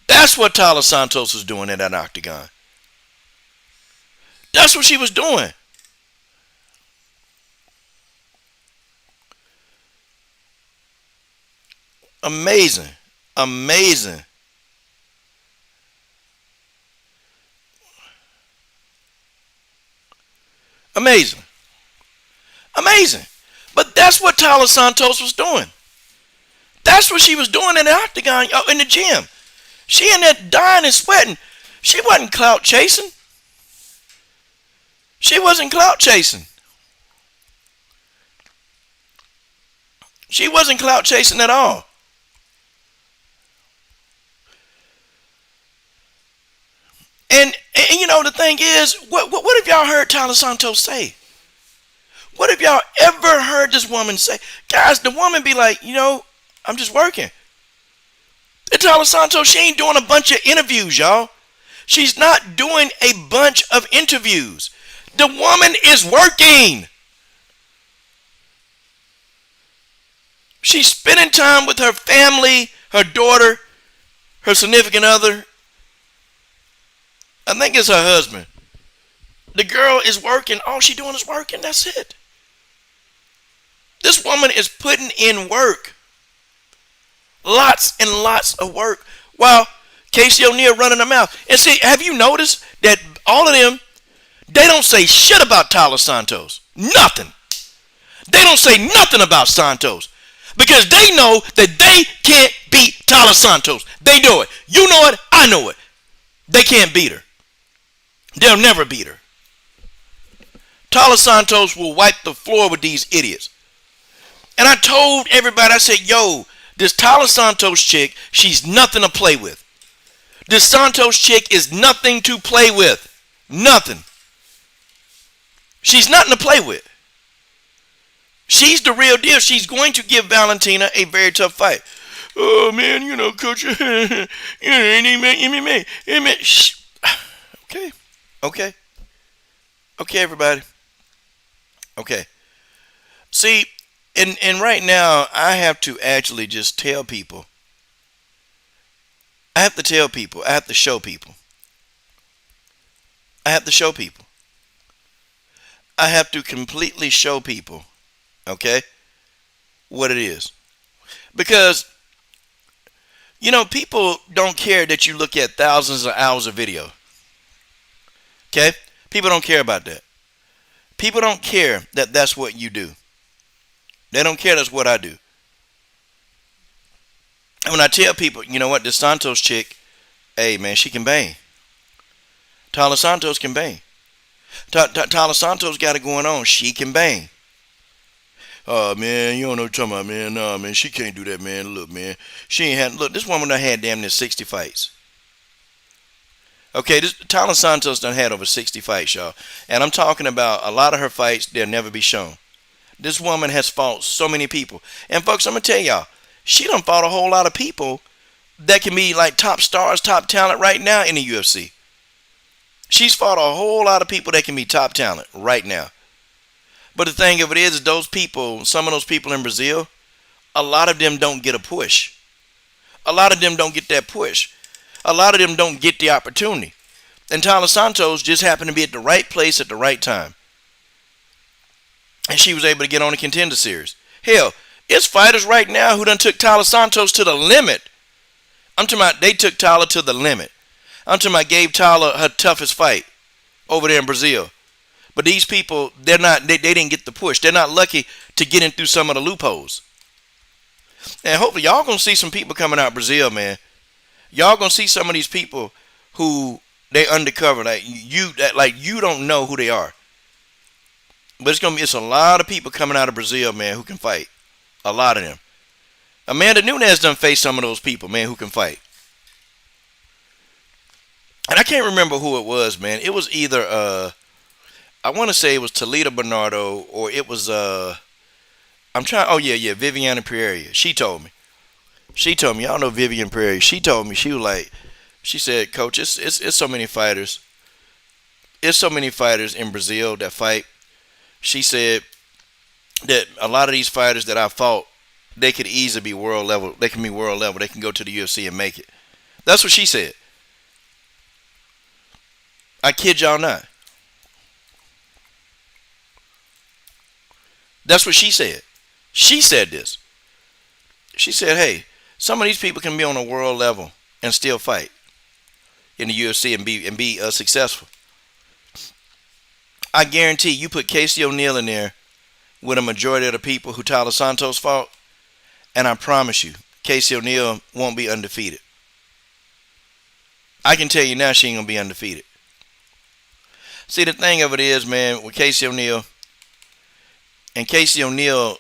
That's what Tyler Santos was doing in that octagon. That's what she was doing. Amazing. Amazing. Amazing. Amazing. But that's what Tyler Santos was doing. That's what she was doing in the octagon, in the gym. She in there dying and sweating. She wasn't clout chasing. She wasn't clout chasing. She wasn't clout chasing at all. And you know, the thing is, what have y'all heard Tyler Santos say? What have y'all ever heard this woman say? Guys, the woman be like, I'm just working. And Tyler Santos, she ain't doing a bunch of interviews, y'all. She's not doing a bunch of interviews. The woman is working. She's spending time with her family, her daughter, her significant other. I think it's her husband. The girl is working. All she's doing is working. That's it. This woman is putting in work. Lots and lots of work. While Casey O'Neill running her mouth. And see, have you noticed that all of them, they don't say shit about Tyler Santos. Nothing. They don't say nothing about Santos. Because they know that they can't beat Tyler Santos. They know it. You know it. I know it. They can't beat her. They'll never beat her. Tyler Santos will wipe the floor with these idiots. And I told everybody, I said, yo, this Tyler Santos chick, she's nothing to play with. This Santos chick is nothing to play with. Nothing. She's nothing to play with. She's the real deal. She's going to give Valentina a very tough fight. Oh, man, coach, Okay. Okay. Okay, everybody. Okay. See, and right now, I have to actually just tell people. I have to tell people. I have to show people. I have to show people. I have to completely show people, okay, what it is. Because, people don't care that you look at thousands of hours of video. Okay? People don't care about that. People don't care that that's what you do. They don't care that's what I do. And when I tell people, you know what, this Santos chick, hey, man, she can bang. Tyler Santos can bang. Tyler Santos got it going on. She can bang. Oh, man, you don't know what you're talking about, man. No, man, she can't do that, man. Look, man. Look, this woman done had damn near 60 fights. Okay, Tyler Santos done had over 60 fights, y'all. And I'm talking about a lot of her fights, they'll never be shown. This woman has fought so many people. And, folks, I'm going to tell y'all, she done fought a whole lot of people that can be like top stars, top talent right now in the UFC. She's fought a whole lot of people that can be top talent right now. But the thing of it is those people, some of those people in Brazil, a lot of them don't get a push. A lot of them don't get that push. A lot of them don't get the opportunity. And Tyler Santos just happened to be at the right place at the right time. And she was able to get on the Contender Series. Hell, it's fighters right now who done took Tyler Santos to the limit. I'm talking about they took Tyler to the limit. I'm talking about gave Tyler her toughest fight over there in Brazil. But these people, they're not. They didn't get the push. They're not lucky to get in through some of the loopholes. And hopefully, y'all gonna see some people coming out of Brazil, man. Y'all gonna see some of these people who they undercover, like you don't know who they are. But it's a lot of people coming out of Brazil, man, who can fight. A lot of them. Amanda Nunes done faced some of those people, man, who can fight. And I can't remember who it was, man. It was either I want to say it was Toledo Bernardo, or it was I'm trying. Oh yeah, Viviana Pereira. She told me. She told me. Y'all know Vivian Pereira. She told me. She was like, she said, Coach, it's so many fighters. It's so many fighters in Brazil that fight. She said that a lot of these fighters that I fought, they could easily be world level. They can be world level. They can go to the UFC and make it. That's what she said. I kid y'all not. That's what she said. She said this. She said, hey, some of these people can be on a world level and still fight in the UFC and be successful. I guarantee you put Casey O'Neill in there with a majority of the people who Tyler Santos fought, and I promise you, Casey O'Neill won't be undefeated. I can tell you now she ain't going to be undefeated. See, the thing of it is, man, with Casey O'Neill, and Casey O'Neill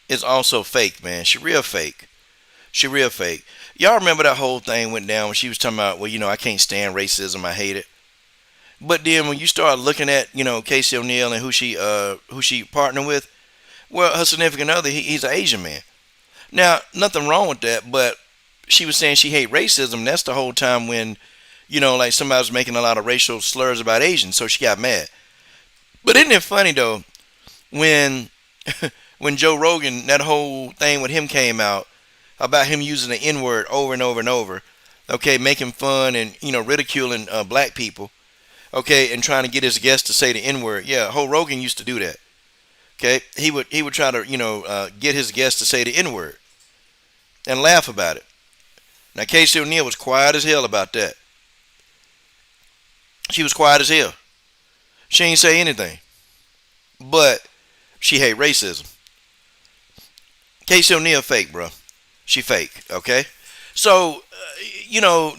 is also fake, man. She real fake. She real fake. Y'all remember that whole thing went down when she was talking about, well, I can't stand racism. I hate it. But then when you start looking at, Casey O'Neill and who she partnered with, well, her significant other, he's an Asian man. Now, nothing wrong with that, but she was saying she hate racism. That's the whole time when, like somebody was making a lot of racial slurs about Asians, so she got mad. But isn't it funny, though, when when Joe Rogan, that whole thing with him came out about him using the N-word over and over and over, okay, making fun and, ridiculing black people, okay, and trying to get his guests to say the N-word. Yeah, whole Rogan used to do that. Okay, he would try to, get his guests to say the N-word and laugh about it. Now, Casey O'Neill was quiet as hell about that. She was quiet as hell. She ain't say anything. But she hate racism. Casey O'Neill fake, bro. She fake, okay? So,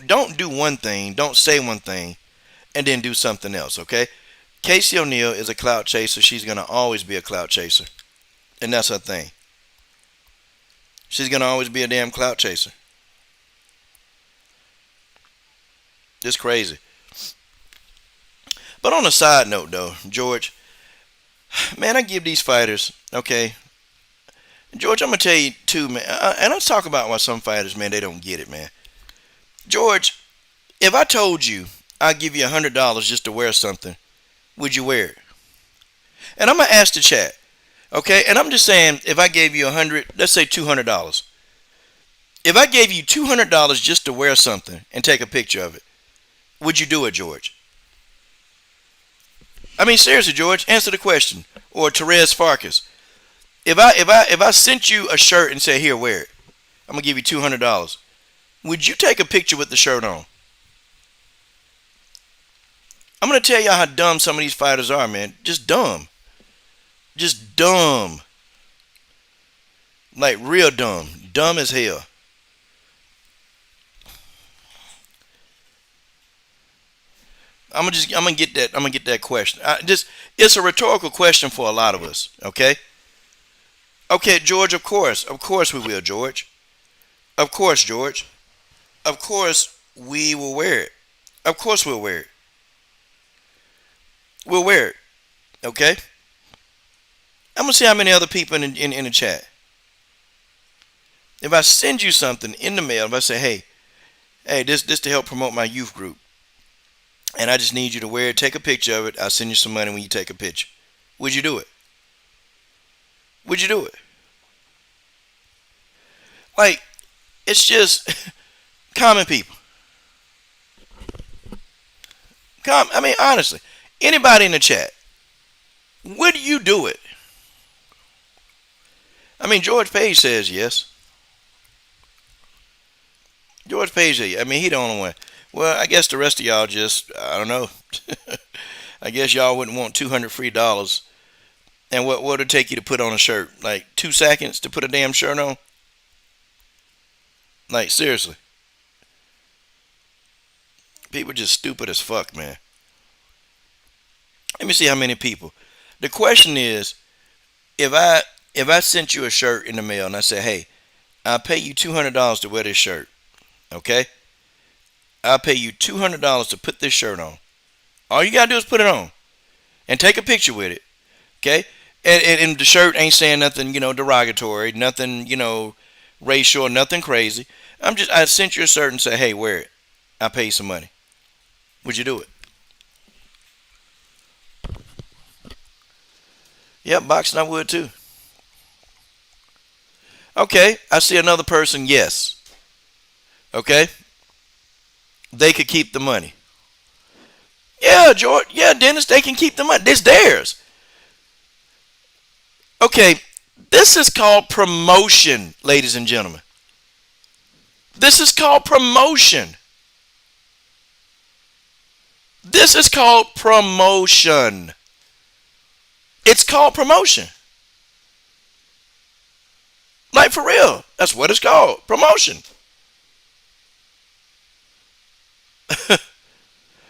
don't do one thing, don't say one thing, and then do something else, okay? Casey O'Neill is a clout chaser. She's going to always be a clout chaser. And that's her thing. She's going to always be a damn clout chaser. It's crazy. But on a side note, though, George, man, I give these fighters, okay? George, I'm going to tell you, too, man. And let's talk about why some fighters, man, they don't get it, man. George, if I told you I'd give you $100 just to wear something, would you wear it? And I'm going to ask the chat, okay? And I'm just saying, if I gave you let's say $200. If I gave you $200 just to wear something and take a picture of it, would you do it, George? I mean, seriously, George, answer the question. Or Therese Farkas. If I sent you a shirt and said, here, wear it, I'm going to give you $200, would you take a picture with the shirt on? I'm going to tell y'all how dumb some of these fighters are, man. Just dumb. Just dumb. Like real dumb. Dumb as hell. I'm gonna get that question. It's a rhetorical question for a lot of us, okay? Okay, George, of course we will, George. Of course, George. Of course we will wear it. Of course we'll wear it. We'll wear it, okay? I'm gonna see how many other people in the chat. If I send you something in the mail, if I say, hey, this to help promote my youth group, and I just need you to wear it, take a picture of it, I'll send you some money when you take a picture. Would you do it? Would you do it? Like, it's just common people. I mean, honestly, anybody in the chat, would you do it? I mean, George Page says yes. George Page says, I mean, he the only one. Well, I guess the rest of y'all just, I don't know. I guess y'all wouldn't want $200 free. And what would it take you to put on a shirt? Like 2 seconds to put a damn shirt on? Like seriously, people just stupid as fuck, man. Let me see how many people. The question is, if I if I sent you a shirt in the mail and I said, hey, I'll pay you $200 to wear this shirt, okay? I'll pay you $200 to put this shirt on. All you gotta do is put it on and take a picture with it, okay? And the shirt ain't saying nothing, derogatory, nothing, racial, nothing crazy. I sent you a shirt and say, hey, wear it. I pay you some money. Would you do it? Yep, boxing I would too. Okay, I see another person, yes. Okay, they could keep the money. Yeah, George. Yeah, Dennis, they can keep the money. It's theirs. Okay, this is called promotion, ladies and gentlemen. This is called promotion. This is called promotion. It's called promotion. Like for real. That's what it's called. Promotion.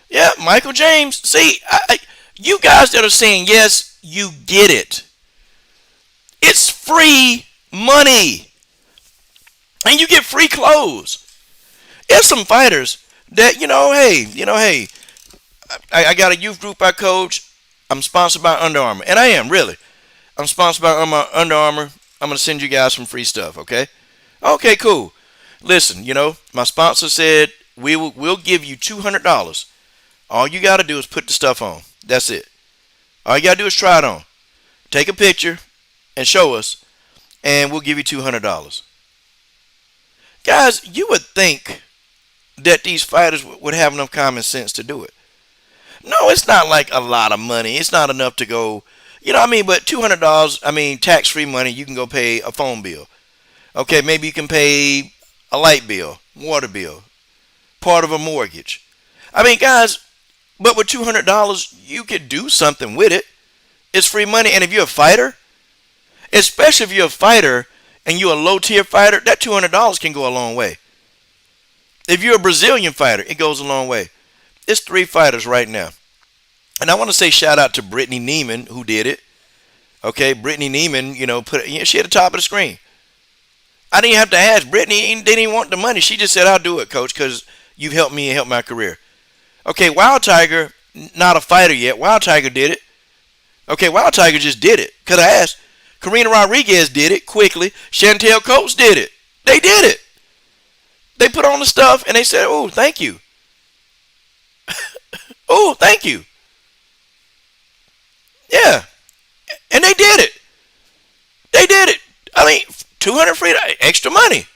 Yeah, Michael James. See, you guys that are saying yes, you get it. It's free money. And you get free clothes. There's some fighters that, hey, I got a youth group I coach. I'm sponsored by Under Armour. And I am, really. I'm sponsored by Under Armour. I'm going to send you guys some free stuff, okay? Okay, cool. Listen, my sponsor said we'll give you $200. All you got to do is put the stuff on. That's it. All you got to do is try it on. Take a picture and show us, and we'll give you $200. Guys, you would think that these fighters would have enough common sense to do it. No, it's not like a lot of money. It's not enough to go, but $200, tax-free money, you can go pay a phone bill. Okay, maybe you can pay a light bill, water bill, part of a mortgage. Guys, but with $200, you could do something with it. It's free money. And if you're a fighter, especially if you're a fighter and you're a low-tier fighter, that $200 can go a long way. If you're a Brazilian fighter, it goes a long way. It's 3 fighters right now. And I want to say shout out to Brittany Neiman who did it. Okay, Brittany Neiman, she at the top of the screen. I didn't have to ask. Brittany didn't even want the money. She just said, I'll do it, coach, because you've helped me and helped my career. Okay, Wild Tiger, not a fighter yet. Wild Tiger did it. Okay, Wild Tiger just did it. Because I asked. Karina Rodriguez did it quickly. Chantel Coates did it. They did it. They put on the stuff and they said, oh, thank you. Oh, thank you. Yeah. And they did it. They did it. 200 free, extra money.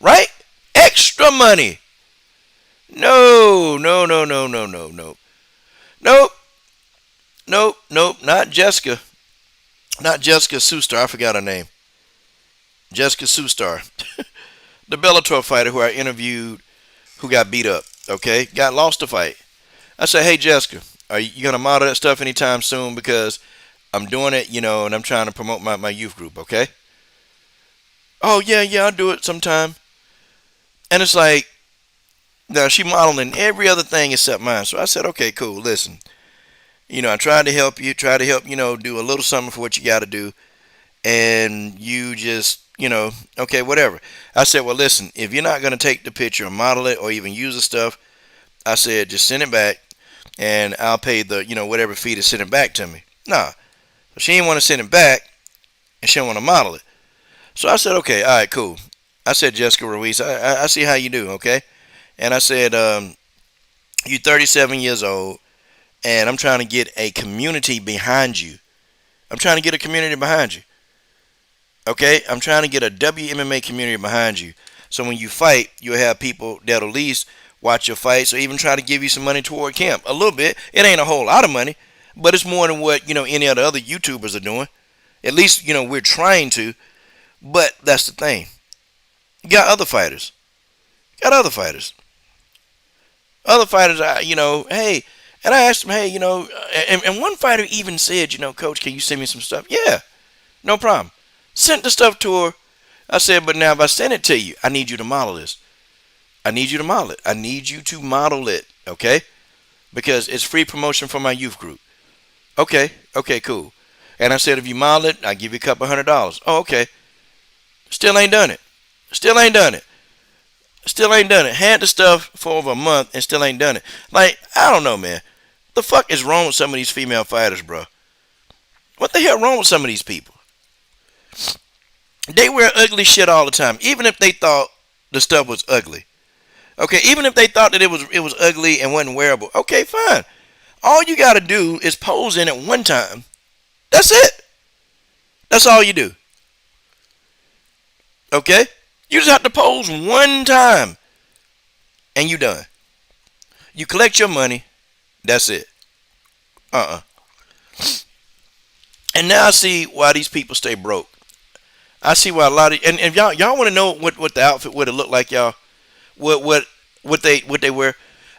Right? Extra money. No. Nope. Not Jessica. Not Jessica Sustar. I forgot her name. Jessica Sustar. The Bellator fighter who I interviewed who got beat up. Okay? Lost the fight. I said, hey, Jessica, are you going to model that stuff anytime soon? Because I'm doing it, and I'm trying to promote my youth group, okay? Oh, yeah, I'll do it sometime. And it's like, now she modeling every other thing except mine. So I said, okay, cool, listen. I tried to help you, do a little something for what you got to do. And you just, okay, whatever. I said, well, listen, if you're not going to take the picture or model it or even use the stuff, I said, just send it back. And I'll pay the, whatever fee to send it back to me. Nah. She didn't want to send it back, and she didn't want to model it. So I said, okay, all right, cool. I said, Jessica Ruiz, I see how you do, okay? And I said, you're 37 years old, and I'm trying to get a community behind you. I'm trying to get a community behind you. Okay? I'm trying to get a WMMA community behind you. So when you fight, you'll have people that'll at least watch your fights or even try to give you some money toward camp. A little bit. It ain't a whole lot of money, but it's more than what, any of the other YouTubers are doing. At least, we're trying to. But that's the thing. You got other fighters. Other fighters, hey, And I asked him, hey, and one fighter even said, coach, can you send me some stuff? Yeah, no problem. Sent the stuff to her. I said, but now if I send it to you, I need you to model this. I need you to model it. I need you to model it, okay? Because it's free promotion for my youth group. Okay, okay, cool. And I said, if you model it, I give you a couple $100. Oh, okay. Still ain't done it. Still ain't done it. Still ain't done it. Had the stuff for over a month and still ain't done it. Like, I don't know, man. The fuck is wrong with some of these female fighters, bro? What the hell wrong with some of these people? They wear ugly shit all the time, even if they thought the stuff was ugly. Okay, even if they thought that it was ugly and wasn't wearable. Okay, fine. All you gotta do is pose in it one time. That's it. That's all you do. Okay? You just have to pose one time and you done. You collect your money. That's it. Uh-uh. And now I see why these people stay broke. I see why a lot of and y'all want to know what the outfit would have looked like, y'all. What they wear.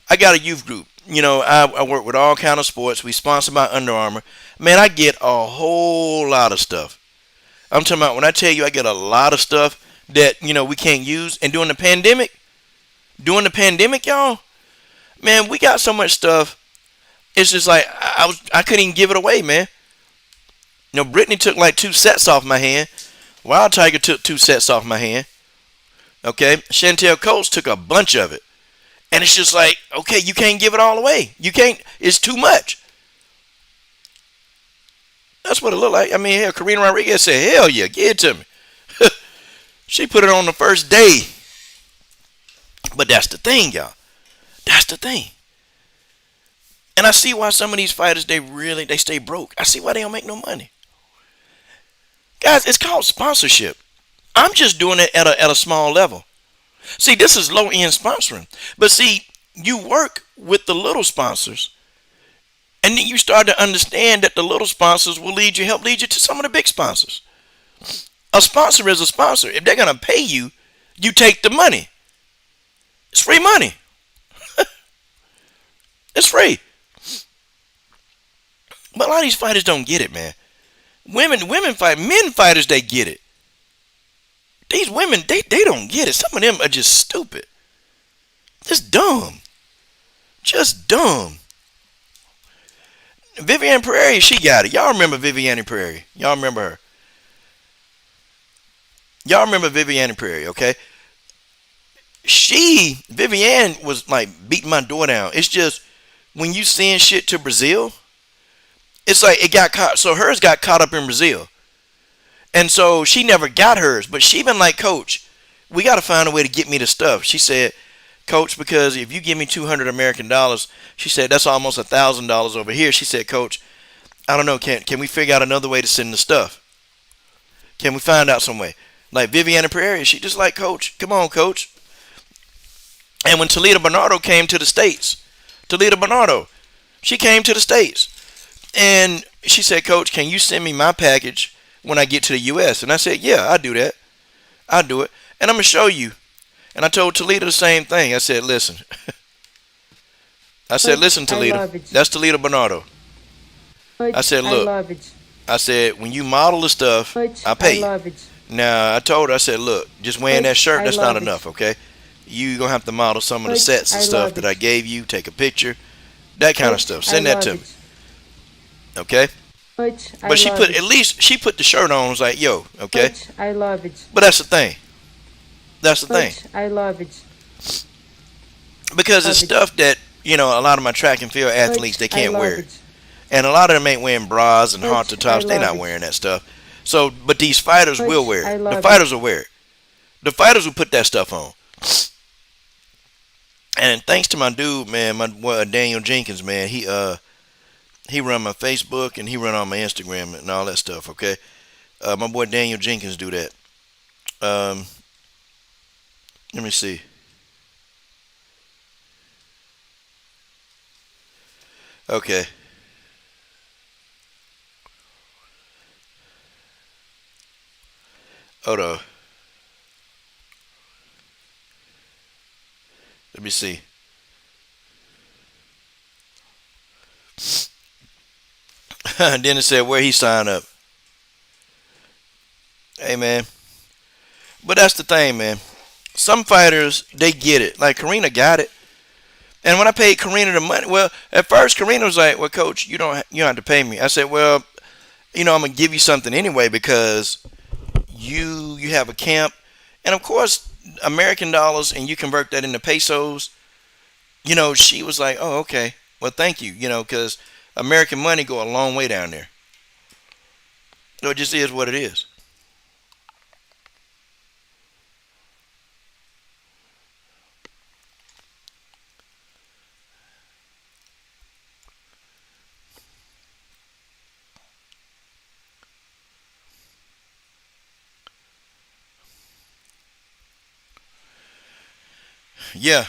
I got a youth group. I work with all kind of sports. We sponsor by Under Armour. Man, I get a whole lot of stuff. I'm talking about when I tell you I get a lot of stuff that we can't use. And during the pandemic, y'all, man, we got so much stuff. It's just like I couldn't even give it away, man. Brittany took like 2 sets off my hand. Wild Tiger took 2 sets off my hand. Okay, Chantel Coates took a bunch of it. And it's just like, okay, you can't give it all away. You can't. It's too much. That's what it looked like. I mean, hell, Karina Rodriguez said, hell yeah, give it to me. She put it on the first day. But that's the thing, y'all. That's the thing. And I see why some of these fighters, they stay broke. I see why they don't make no money. Guys, it's called sponsorship. I'm just doing it at a small level. See, this is low end sponsoring. But see, you work with the little sponsors, and then you start to understand that the little sponsors will help lead you to some of the big sponsors. A sponsor is a sponsor. If they're gonna pay you, you take the money. It's free money. It's free. But a lot of these fighters don't get it, man. Women fight. Men fighters, they get it. These women, they don't get it. Some of them are just stupid. Just dumb. Just dumb. Viviane Pereira, she got it. Y'all remember Viviane Pereira. Y'all remember her. Y'all remember Viviane Pereira, okay? Viviane was like beating my door down. It's just when you send shit to Brazil, it's like it got caught. So hers got caught up in Brazil. And so she never got hers. But she been like, Coach, we got to find a way to get me the stuff. She said, Coach, because if you give me $200 American, she said, that's almost $1,000 over here. She said, Coach, I don't know, can we figure out another way to send the stuff? Can we find out some way? Like Viviane Pereira, she just like, Coach, come on, Coach. And when Toledo Bernardo came to the States, she came to the States. And she said, Coach, can you send me my package when I get to the U.S.? And I said, yeah, I'll do that. I'll do it. And I'm going to show you. And I told Toledo the same thing. I said, listen. Listen, Toledo. That's Toledo Bernardo. I said, look. I said, when you model the stuff, I pay you. Now, I told her, I said, look, just wearing that shirt, that's not enough, okay? You're going to have to model some of the sets and stuff that I gave you, take a picture, that kind of stuff. Send that to me. Okay? But she put the shirt on and was like, yo, okay? I love it. But that's the thing. That's the thing. I love it. Because it's stuff that, a lot of my track and field athletes, they can't wear it. And a lot of them ain't wearing bras and halter tops. They're not wearing that stuff. So, but these fighters will wear it. The fighters will wear it. The fighters will put that stuff on. And thanks to my dude, man, my boy Daniel Jenkins, man, he run my Facebook and he run on my Instagram and all that stuff. Okay, my boy Daniel Jenkins do that. Let me see. Okay. Hold on. Let me see. Then it said where he signed up. Hey man, but that's the thing, man. Some fighters they get it. Like Karina got it. And when I paid Karina the money, well, at first Karina was like, "Well, coach, you don't have to pay me." I said, "Well, I'm gonna give you something anyway because you have a camp, and of course American dollars, and you convert that into pesos." She was like, "Oh, okay. Well, thank you. Because American money go a long way down there. So it just is what it is." Yeah.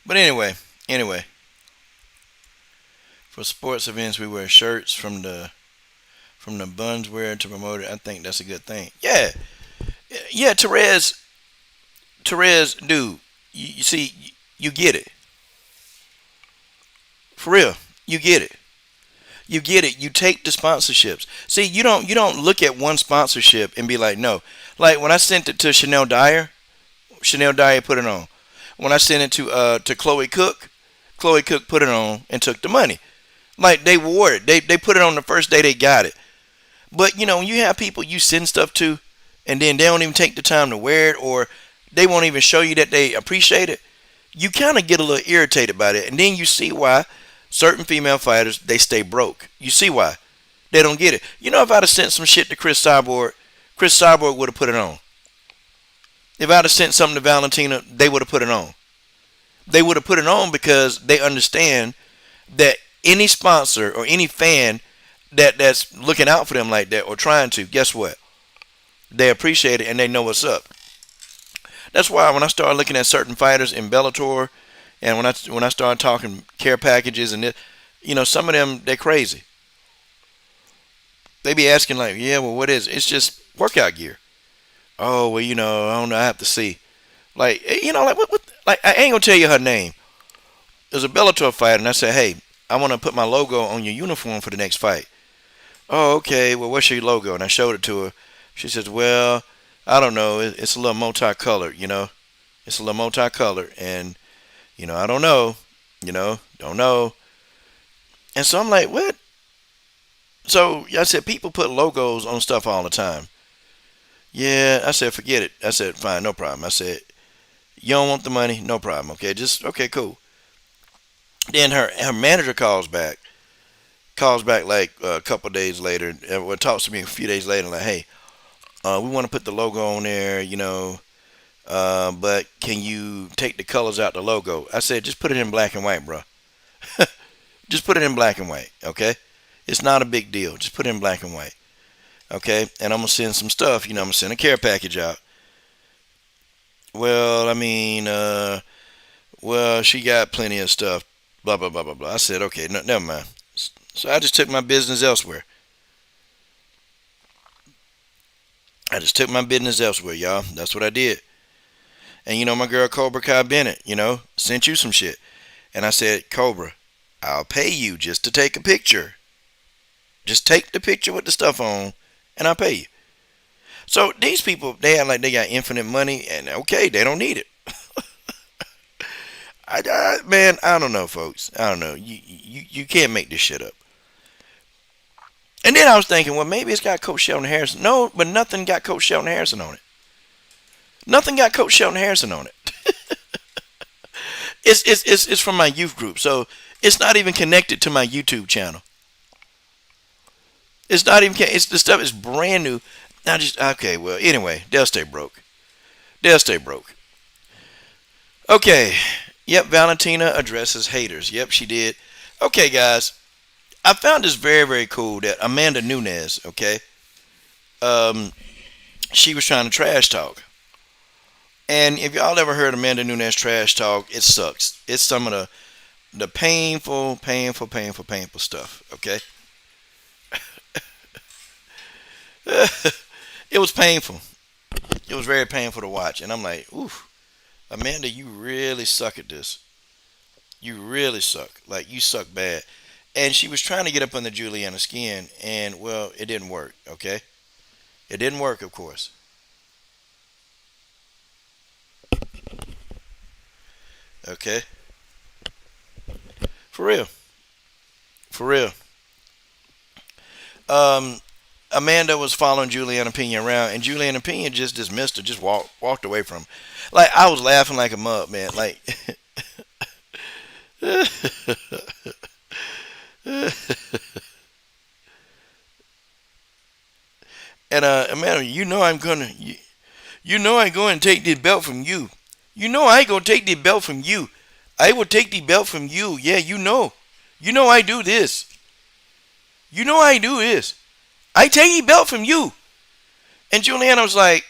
But anyway, for sports events, we wear shirts from the buns wear to promote it. I think that's a good thing. Yeah, yeah. Therese, dude, you see, you get it for real. You get it. You get it. You take the sponsorships. See, you don't look at one sponsorship and be like, no. Like when I sent it to Chanel Dyer put it on. When I sent it to Chloe Cook put it on and took the money. Like they wore it. They put it on the first day they got it. But when you have people you send stuff to, and then they don't even take the time to wear it, or they won't even show you that they appreciate it, you kind of get a little irritated by it, and then you see why certain female fighters they stay broke. You see why they don't get it. If I'd have sent some shit to Chris Cyborg would have put it on. If I'd have sent something to Valentina, they would have put it on. They would have put it on because they understand that any sponsor or any fan that's looking out for them like that or trying to, guess what? They appreciate it and they know what's up. That's why when I started looking at certain fighters in Bellator, and when I started talking care packages and this, some of them they're crazy. They be asking like, yeah, well, what is it? It's just workout gear. Oh, well, I don't know. I have to see. Like, like what? Like, I ain't gonna tell you her name. There's a Bellator fighter, and I said, hey, I want to put my logo on your uniform for the next fight. Oh, okay. Well, what's your logo? And I showed it to her. She says, well, I don't know. It's a little multicolored. It's a little multicolored, and I don't know. Don't know. And so I'm like, what? So I said, people put logos on stuff all the time. Yeah, I said, forget it. I said, fine, no problem. I said, you don't want the money? No problem. Okay, just okay, cool. Then her manager calls back like a couple of days later, and talks to me a few days later, like, hey, we want to put the logo on there, but can you take the colors out the logo? I said, just put it in black and white, bro. Just put it in black and white, okay? It's not a big deal. Just put it in black and white, okay? And I'm gonna send some stuff. I'm gonna send a care package out. Well, I mean, well, she got plenty of stuff. Blah blah blah blah blah. I said, okay, no, never mind. So I just took my business elsewhere. I just took my business elsewhere, y'all. That's what I did. And my girl Cobra Kai Bennett, sent you some shit. And I said, Cobra, I'll pay you just to take a picture. Just take the picture with the stuff on, and I'll pay you. So these people, they act like they got infinite money, and okay, they don't need it. Man, I don't know, folks. I don't know. You can't make this shit up. And then I was thinking, well, maybe it's got Coach Shelton Harrison. No, but nothing got Coach Shelton Harrison on it. Nothing got Coach Shelton Harrison on it. It's from my youth group, so it's not even connected to my YouTube channel. It's not even. It's the stuff is brand new. I just okay. Well, anyway, they'll stay broke. They'll stay broke. Okay. Yep. Valentina addresses haters. Yep, she did. Okay, guys. I found this very very cool that Amanda Nunes. Okay. Um, she was trying to trash talk. And if y'all ever heard Amanda Nunes trash talk, it sucks. It's some of the painful, painful, painful, painful stuff. Okay. It was painful. It was very painful to watch. And I'm like, oof, Amanda, you really suck at this. You really suck. Like, you suck bad. and she was trying to get up under Juliana's skin, and well, it didn't work. Okay, it didn't work, of course. Okay, for real, for real. Um, Amanda was following Juliana Pena around, and Juliana Pena just dismissed her, just walked away from her. Like I was laughing like a mug, man. Like, and Amanda, you know I'm going to take this belt from you. You know I ain't gonna take the belt from you. I will take the belt from you. Yeah, you know. You know I do this. You know I do this. I take the belt from you. And Juliana was like,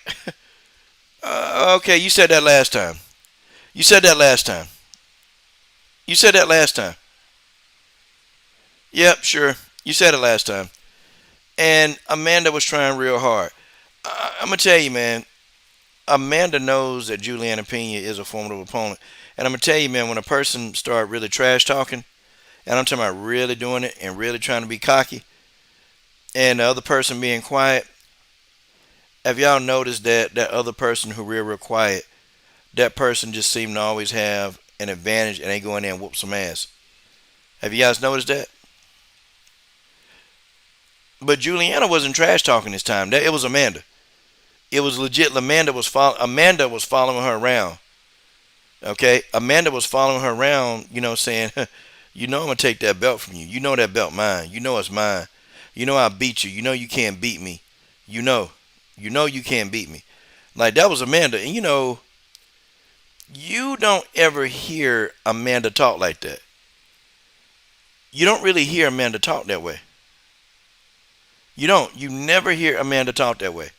okay, you said that last time. You said that last time. You said that last time. Yep, sure. You said it last time. And Amanda was trying real hard. I'm going to tell you, man, Amanda knows that Juliana Pena is a formidable opponent. And I'm going to tell you, man, when a person start really trash talking, and I'm talking about really doing it and really trying to be cocky, and the other person being quiet, have y'all noticed that that other person who real quiet, that person just seemed to always have an advantage and they go in there and whoop some ass? Have you guys noticed that? But Juliana wasn't trash talking this time. It was Amanda. It was legit. Amanda was following her around. Okay, Amanda was following her around. You know, saying, "You know I'm gonna take that belt from you. You know that belt mine. You know it's mine. You know I beat you. You know you can't beat me. You know, you know you can't beat me." Like that was Amanda, and you don't ever hear Amanda talk like that. You don't really hear Amanda talk that way. You don't. You never hear Amanda talk that way.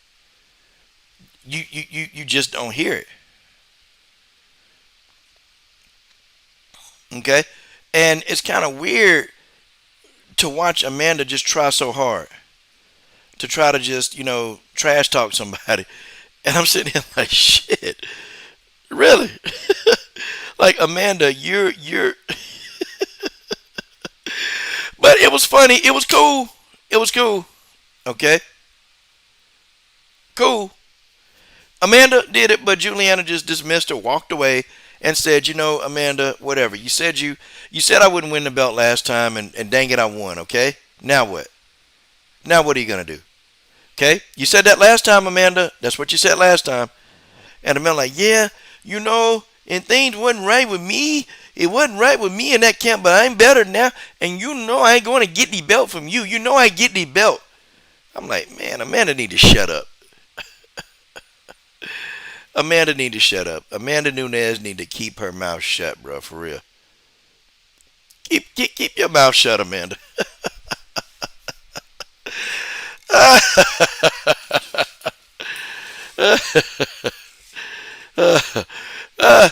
You just don't hear it. Okay? And it's kind of weird to watch Amanda just try so hard to try to just, trash talk somebody. And I'm sitting here like, shit, really? Like Amanda, you're but it was funny. It was cool. It was cool. Okay? Cool. Amanda did it, but Juliana just dismissed her, walked away, and said, Amanda, whatever. You said I wouldn't win the belt last time, and dang it, I won. Okay, now what? Now what are you gonna do? Okay, you said that last time, Amanda. That's what you said last time. And Amanda like, yeah, and things wasn't right with me. It wasn't right with me in that camp, but I'm better now. And I ain't going to get the belt from you. You know I get the belt. I'm like, man, Amanda need to shut up. Amanda need to shut up. Amanda Nunes need to keep her mouth shut, bro, for real. Keep your mouth shut, Amanda. Uh,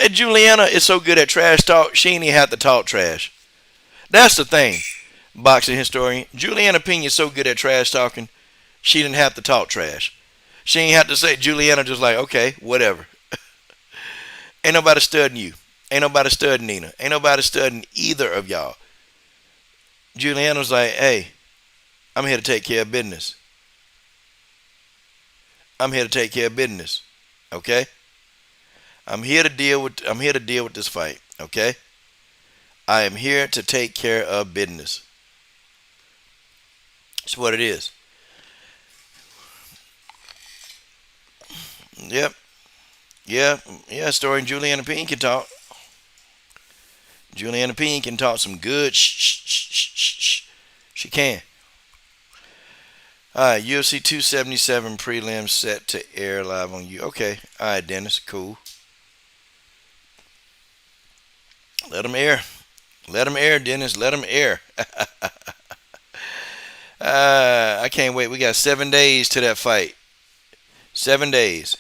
and Juliana is so good at trash talk, she ain't even have to talk trash. That's the thing, boxing historian. Juliana Pena is so good at trash talking, she didn't have to talk trash. She ain't have to say. Juliana just like, okay, whatever. Ain't nobody studying you. Ain't nobody studying Nina. Ain't nobody studying either of y'all. Juliana was like, hey, I'm here to take care of business. I'm here to take care of business. Okay? I'm here to deal with this fight. Okay? I am here to take care of business. That's what it is. Yep. Yeah, story Juliana Pena can talk. Juliana Pena can talk some good shh. She can. Alright, UFC 277 prelim set to air live on you. Okay. Alright, Dennis. Cool. Let them air. Let them air, Dennis. Let them air. I can't wait. We got 7 days to that fight. 7 days.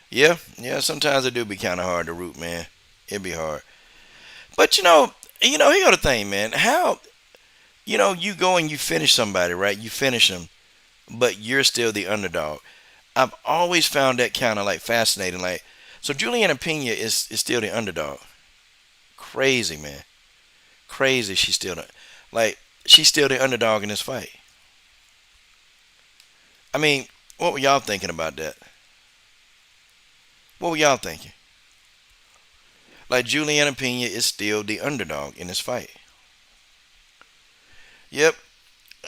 Yeah. Sometimes it do be kind of hard to root, man. It be hard. But here's the thing, man. How, you go and you finish somebody, right? You finish them, but you're still the underdog. I've always found that kind of like fascinating. Like, so Juliana Pena is still the underdog. crazy, man. Crazy. She's still the underdog in this fight. I mean, what were y'all thinking about that? What were y'all thinking? Like Juliana Pena is still the underdog in this fight. Yep,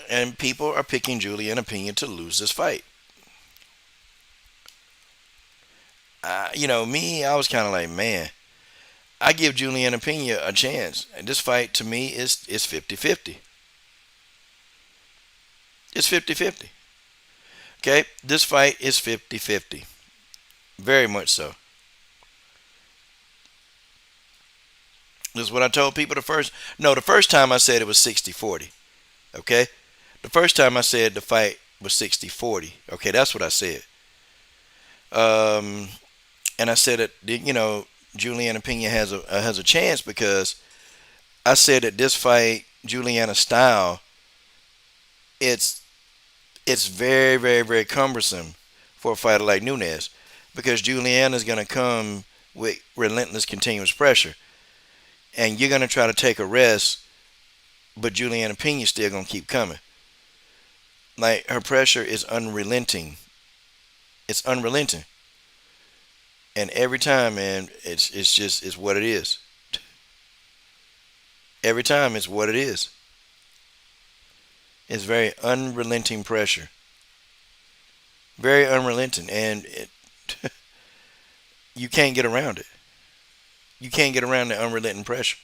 and people are picking Juliana Pena to lose this fight. Me, I was kind of like, man, I give Juliana Pena a chance. And this fight to me is 50-50. It's 50-50. Okay? This fight is 50-50. Very much so. This is what I told people the first time I said it was 60-40. Okay? The first time I said the fight was 60-40. Okay, that's what I said. Um, and I said that Juliana Pena has a chance because I said that this fight, Juliana style, it's it's very, very, very cumbersome for a fighter like Nunes because Juliana's going to come with relentless, continuous pressure, and you're going to try to take a rest, but Juliana Pena's still going to keep coming. Like her pressure is unrelenting. It's unrelenting, and every time, man, it's what it is. Every time, it's what it is. It's very unrelenting pressure, very unrelenting, and you can't get around it. You can't get around the unrelenting pressure.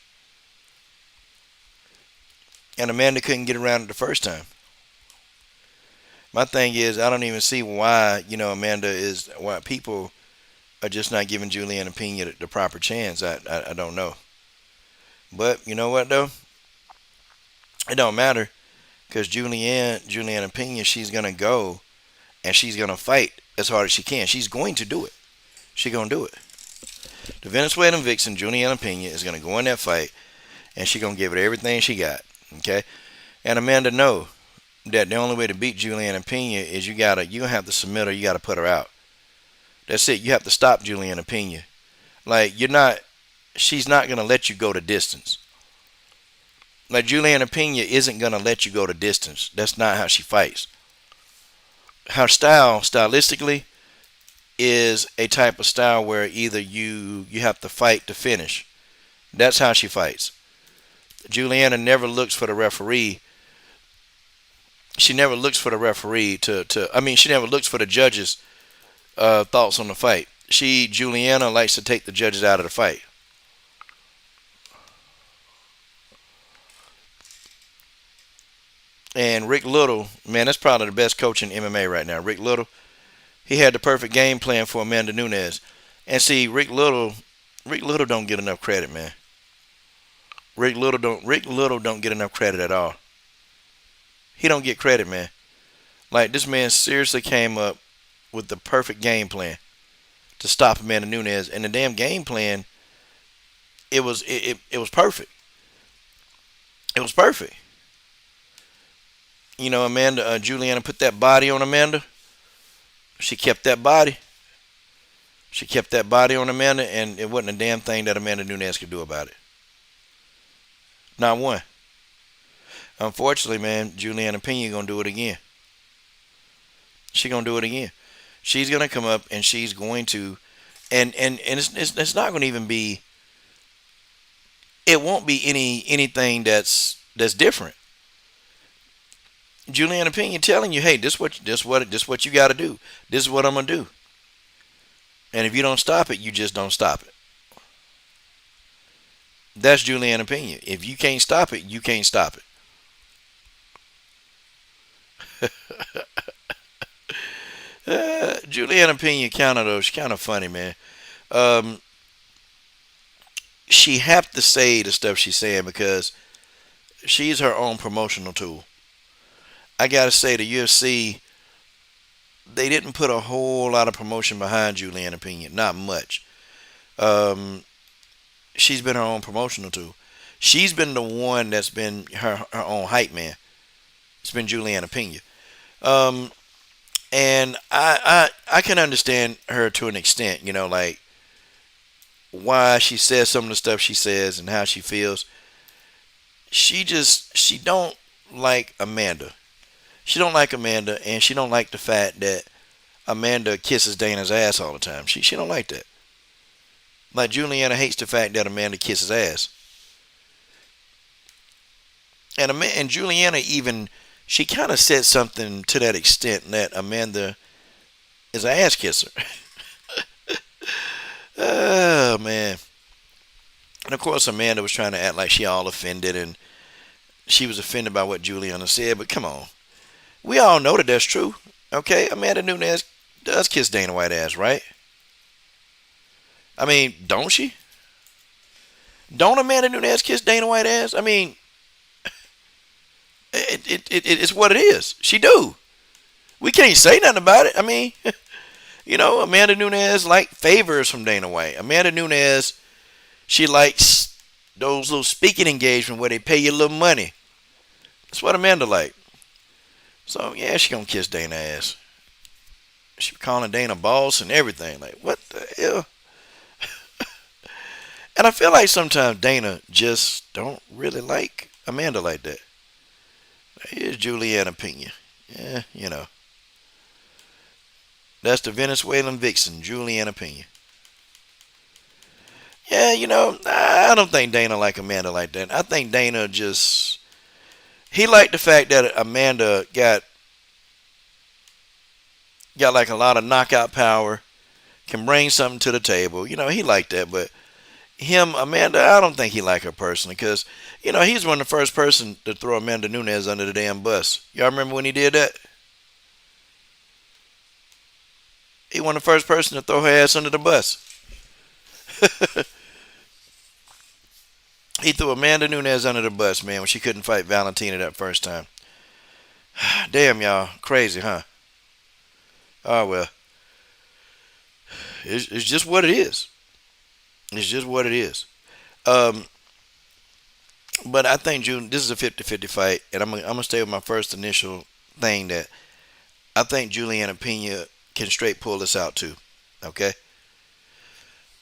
And Amanda couldn't get around it the first time. My thing is, I don't even see why why people are just not giving Juliana Pena the proper chance. I don't know, but you know what though, it don't matter because Juliana Pena, she's gonna go and she's gonna fight as hard as she can. She's going to do it. She's gonna do it. The Venezuelan vixen Juliana Pena is gonna go in that fight and she's gonna give it everything she got. Okay, and Amanda know that the only way to beat Juliana Pena is you gonna have to submit her. You gotta put her out. That's it. You have to stop Juliana Pena. Like she's not gonna let you go to distance. Like Juliana Pena isn't gonna let you go to distance. That's not how she fights. Her style, stylistically, is a type of style where either you have to fight to finish. That's how she fights. Juliana never looks for the referee. She never looks for the referee she never looks for the judges' thoughts on the fight. Juliana likes to take the judges out of the fight. And Rick Little, man, that's probably the best coach in MMA right now. Rick Little, he had the perfect game plan for Amanda Nunes. And see, Rick Little don't get enough credit, man. Rick Little don't get enough credit at all. He don't get credit, man. Like this man seriously came up with the perfect game plan to stop Amanda Nunes, and the damn game plan, it was perfect. It was perfect. Juliana put that body on Amanda. She kept that body. She kept that body on Amanda, and it wasn't a damn thing that Amanda Nunes could do about it. Not one. Unfortunately, man, Juliana Pena gonna do it again. She gonna do it again. She's gonna come up and she's going to, and it's not gonna even be. It won't be anything that's different. Juliana Pena telling you, hey, this what you got to do. This is what I'm gonna do. And if you don't stop it, you just don't stop it. That's Juliana Pena. If you can't stop it, you can't stop it. Juliana Pena she's kind of funny, man. Um, she have to say the stuff she's saying because she's her own promotional tool. I gotta say, the UFC, they didn't put a whole lot of promotion behind Juliana Pena. Not much. Um, she's been her own promotional tool. She's been the one that's been her own hype man. It's been Juliana Pena. Um, and I can understand her to an extent. why she says some of the stuff she says and how she feels. She don't like Amanda. She don't like Amanda, and she don't like the fact that Amanda kisses Dana's ass all the time. She don't like that. Like Juliana hates the fact that Amanda kisses ass, and Juliana even she kind of said something to that extent that Amanda is an ass kisser. Oh man! And of course Amanda was trying to act like she all offended and she was offended by what Juliana said. But come on, we all know that that's true. Okay, Amanda Nunes does kiss Dana White ass, right? I mean, don't she? Don't Amanda Nunes kiss Dana White ass? I mean, it's what it is. She do. We can't say nothing about it. I mean, Amanda Nunes like favors from Dana White. Amanda Nunes, she likes those little speaking engagements where they pay you a little money. That's what Amanda like. So yeah, she gonna kiss Dana ass. She calling Dana boss and everything. Like what the hell? And I feel like sometimes Dana just don't really like Amanda like that. Here's Juliana Pena. Yeah, that's the Venezuelan vixen, Juliana Pena. Yeah, I don't think Dana like Amanda like that. I think Dana just he liked the fact that Amanda got like a lot of knockout power, can bring something to the table. He liked that, but him, Amanda, I don't think he liked her personally because, he's one of the first person to throw Amanda Nunes under the damn bus. Y'all remember when he did that? He was the first person to throw her ass under the bus. He threw Amanda Nunes under the bus, man, when she couldn't fight Valentina that first time. Damn, y'all. Crazy, huh? Oh, well. It's just what it is. It's just what it is. Um, but I think June. This is a 50-50 fight, and I'm gonna stay with my first initial thing that I think Juliana Pena can straight pull this out too. Okay,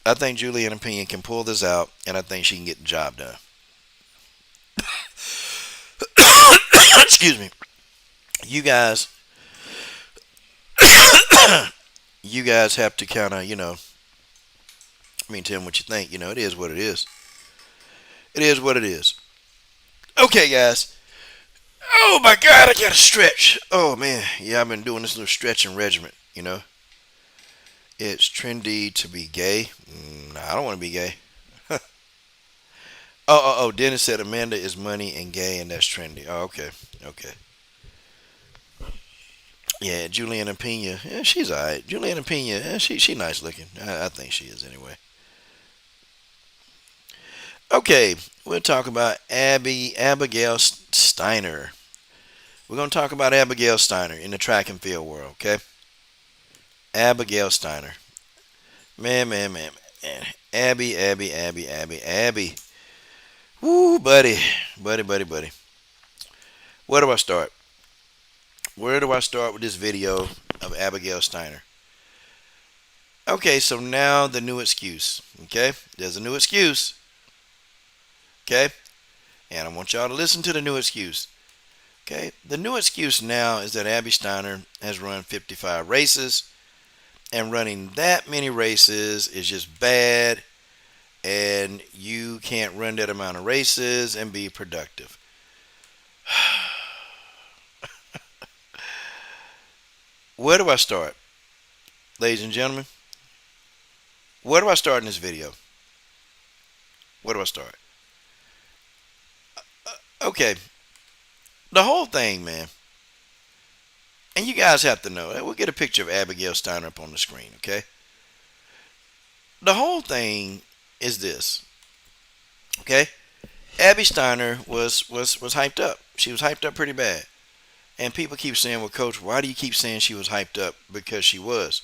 I think Juliana Pena can pull this out, and I think she can get the job done. Excuse me, you guys. You guys have to kind of, tell me what you think. It is what it is. It is what it is. Okay, guys. Oh my God, I got to stretch. Oh man, yeah, I've been doing this little stretching regimen. It's trendy to be gay. Nah, I don't want to be gay. Oh. Dennis said Amanda is money and gay, and that's trendy. Oh, okay, okay. Yeah, Juliana Pena. Yeah, she's alright. Juliana Pena. Yeah, she nice looking. I think she is anyway. Okay, we'll talk about Abigail Steiner. We're gonna talk about Abigail Steiner in the track and field world. Okay, Abigail Steiner. Man. Abby. Woo, buddy. Where do I start? Where do I start with this video of Abigail Steiner? Okay, so now the new excuse. Okay, there's a new excuse. Okay, and I want y'all to listen to the new excuse. Okay, the new excuse now is that Abby Steiner has run 55 races, and running that many races is just bad, and you can't run that amount of races and be productive. Where do I start, ladies and gentlemen? Where do I start in this video? Where do I start? Okay, the whole thing, man. And you guys have to know. We'll get a picture of Abigail Steiner up on the screen, okay? The whole thing is this, okay? Abby Steiner was hyped up. She was hyped up pretty bad. And people keep saying, well, Coach, why do you keep saying she was hyped up? Because she was.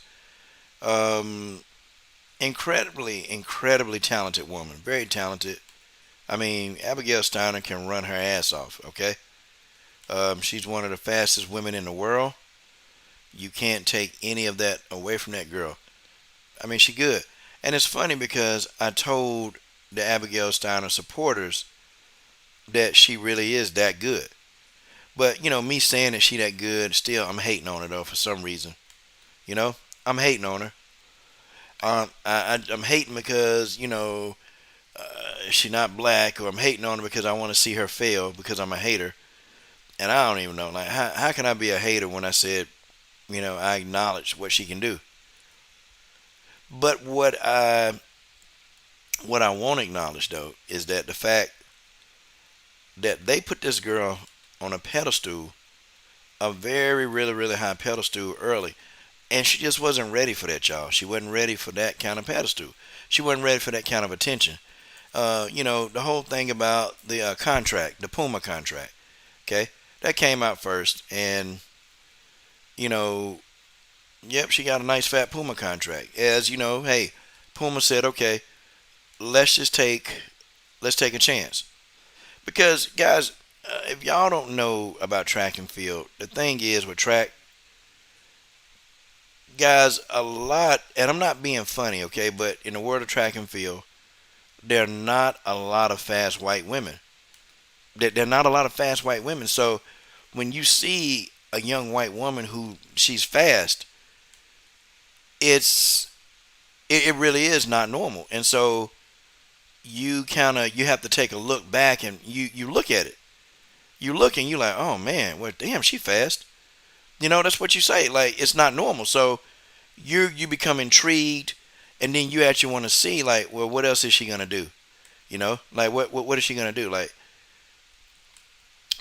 Incredibly talented woman. Very talented. Abigail Steiner can run her ass off, okay? She's one of the fastest women in the world. You can't take any of that away from that girl. She good. And it's funny because I told the Abigail Steiner supporters that she really is that good. But me saying that she that good, still I'm hating on her though for some reason. You know, I'm hating on her. I'm hating because she not black, or I'm hating on her because I want to see her fail because I'm a hater. And I don't even know, like, how can I be a hater when I said, I acknowledge what she can do. But what I won't acknowledge though is that the fact that they put this girl on a pedestal, a very really really high pedestal early, and she just wasn't ready for that, y'all. She wasn't ready for that kind of pedestal. She wasn't ready for that kind of attention. The whole thing about the contract, the Puma contract. Okay, that came out first, and you know, yep, she got a nice fat Puma contract. As you know, hey, Puma said, okay, let's just let's take a chance. Because guys, if y'all don't know about track and field, the thing is with track, guys, a lot, and I'm not being funny, okay, but in the world of track and field, there are not a lot of fast white women. There are not a lot of fast white women. So when you see a young white woman who she's fast, it's it really is not normal. And so you have to take a look back, and you look at it. You look and you like, oh man, well damn, she fast. That's what you say. Like, it's not normal. So you become intrigued, and then you actually want to see, like, well, what else is she gonna do? Like, what is she gonna do? Like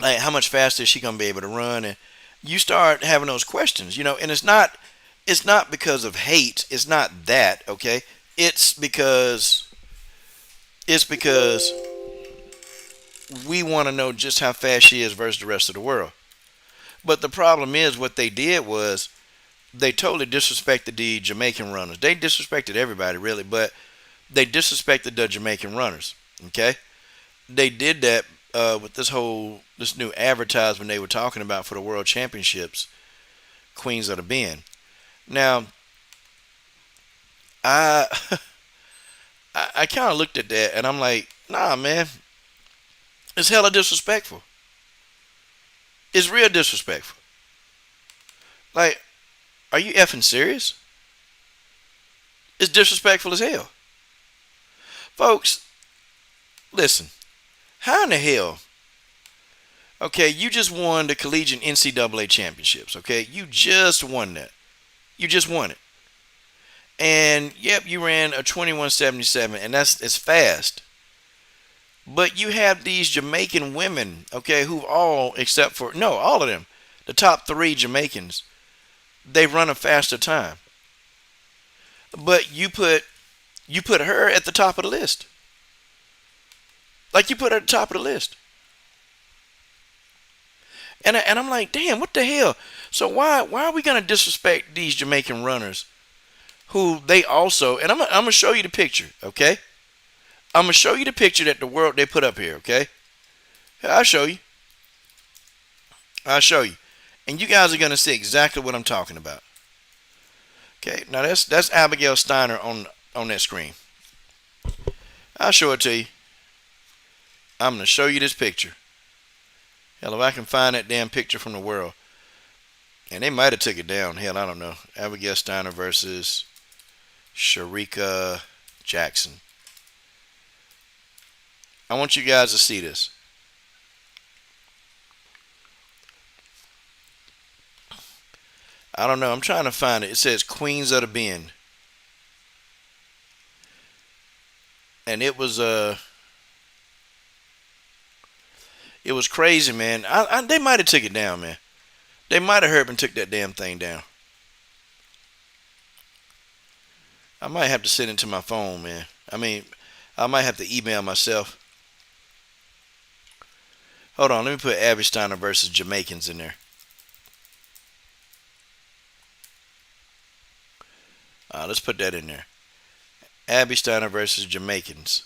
how much faster is she gonna be able to run? And you start having those questions. And it's not because of hate. It's not that, okay? It's because it's because we want to know just how fast she is versus the rest of the world. But the problem is, what they did was they totally disrespected the Jamaican runners. They disrespected everybody really, but they disrespected the Jamaican runners. Okay, they did that with this new advertisement they were talking about for the World Championships, Queens of the Bend. Now, I I kind of looked at that and I'm like, nah, man, it's hella disrespectful. It's real disrespectful. Like, are you effing serious? It's disrespectful as hell. Folks, listen. How in the hell? Okay, you just won the collegiate NCAA championships. Okay, you just won that. You just won it. And yep, you ran a 21:77, and it's fast. But you have these Jamaican women, okay, who all except for no, all of them, the top three Jamaicans, they run a faster time. But you put her at the top of the list. Like, you put her at the top of the list. And I'm like, damn, what the hell? So why are we gonna disrespect these Jamaican runners who they also, and I'm gonna show you the picture, okay? I'm gonna show you the picture that the world they put up here, okay? I'll show you. I'll show you. And you guys are gonna see exactly what I'm talking about. Okay, now that's Abigail Steiner on that screen. I'll show it to you. I'm gonna show you this picture. Hell, if I can find that damn picture from the world. And they might have took it down. Hell, I don't know. Abigail Steiner versus Sharika Jackson. I want you guys to see this. I don't know. I'm trying to find it. It says Queens of the Bend. And it was crazy, man. They might have took it down, man. They might have heard and took that damn thing down. I might have to send it to my phone, man. I mean, I might have to email myself. Hold on, let me put Abby Steiner versus Jamaicans in there. Let's put that in there. Abby Steiner versus Jamaicans.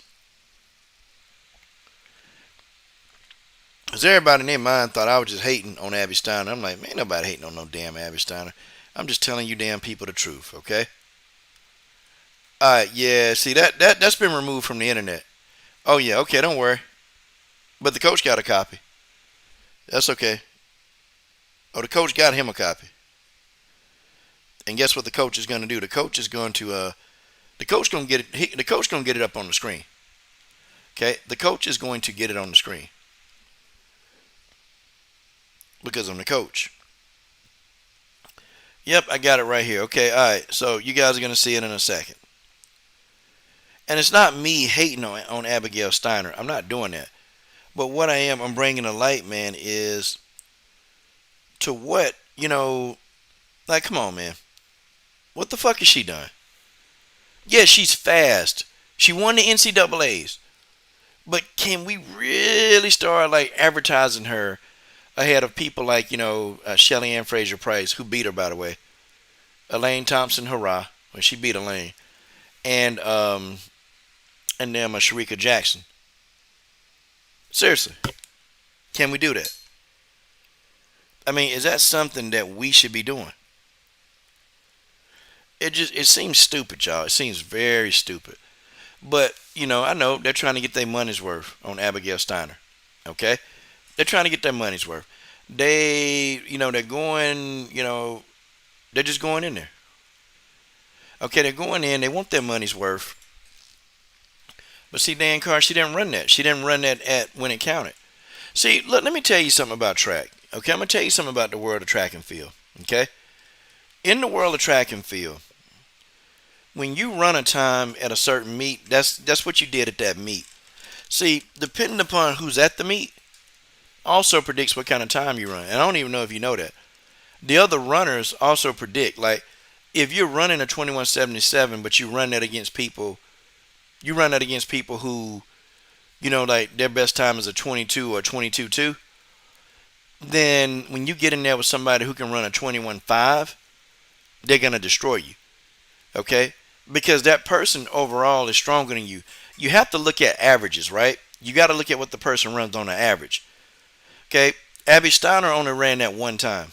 Because everybody in their mind thought I was just hating on Abby Steiner. I'm like, man, ain't nobody hating on no damn Abby Steiner. I'm just telling you damn people the truth, okay? Yeah. See that's been removed from the internet. Oh yeah. Okay. Don't worry. But the coach got a copy. That's okay. Oh, the coach got him a copy. And guess what the coach is going to do? The coach is going to the coach going to get it. The coach going to get it up on the screen. Okay. The coach is going to get it on the screen because I'm the coach. Yep, I got it right here. Okay. All right. So you guys are going to see it in a second. And it's not me hating on Abigail Steiner. I'm not doing that. But what I'm bringing to light, man, is to what, like, come on, man. What the fuck has she done? Yeah, she's fast. She won the NCAAs. But can we really start, like, advertising her ahead of people like, Shelly Ann Fraser Price, who beat her, by the way. Elaine Thompson, hurrah. Well, she beat Elaine. And then Sharika Jackson. Seriously. Can we do that? I mean, is that something that we should be doing? It seems stupid, y'all. It seems very stupid. But, I know they're trying to get their money's worth on Abigail Steiner. Okay? They're trying to get their money's worth. They're going, they're just going in there. Okay, they're going in. They want their money's worth. But see, Dan Carr, she didn't run that. She didn't run that at when it counted. See, look, let me tell you something about track. Okay, I'm going to tell you something about the world of track and field. Okay? In the world of track and field, when you run a time at a certain meet, that's what you did at that meet. See, depending upon who's at the meet, also predicts what kind of time you run. And I don't even know if you know that. The other runners also predict. Like, if you're running a 2177, but you run that against people who, like their best time is a 22 or 22.2, then when you get in there with somebody who can run a 21.5, they're going to destroy you. Okay? Because that person overall is stronger than you. You have to look at averages, right? You got to look at what the person runs on the average. Okay? Abby Steiner only ran that one time.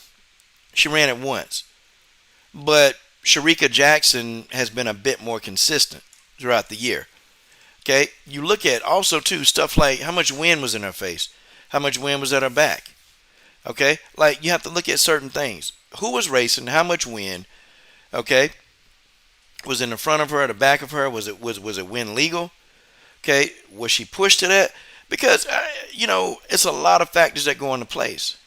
She ran it once. But Sharika Jackson has been a bit more consistent throughout the year. Okay? You look at also, too, stuff like how much wind was in her face. How much wind was at her back. Okay? Like, you have to look at certain things. Who was racing? How much wind? Okay? Was in the front of her, the back of her? Was it wind legal? Okay? Was she pushed to that? Because, it's a lot of factors that go into place.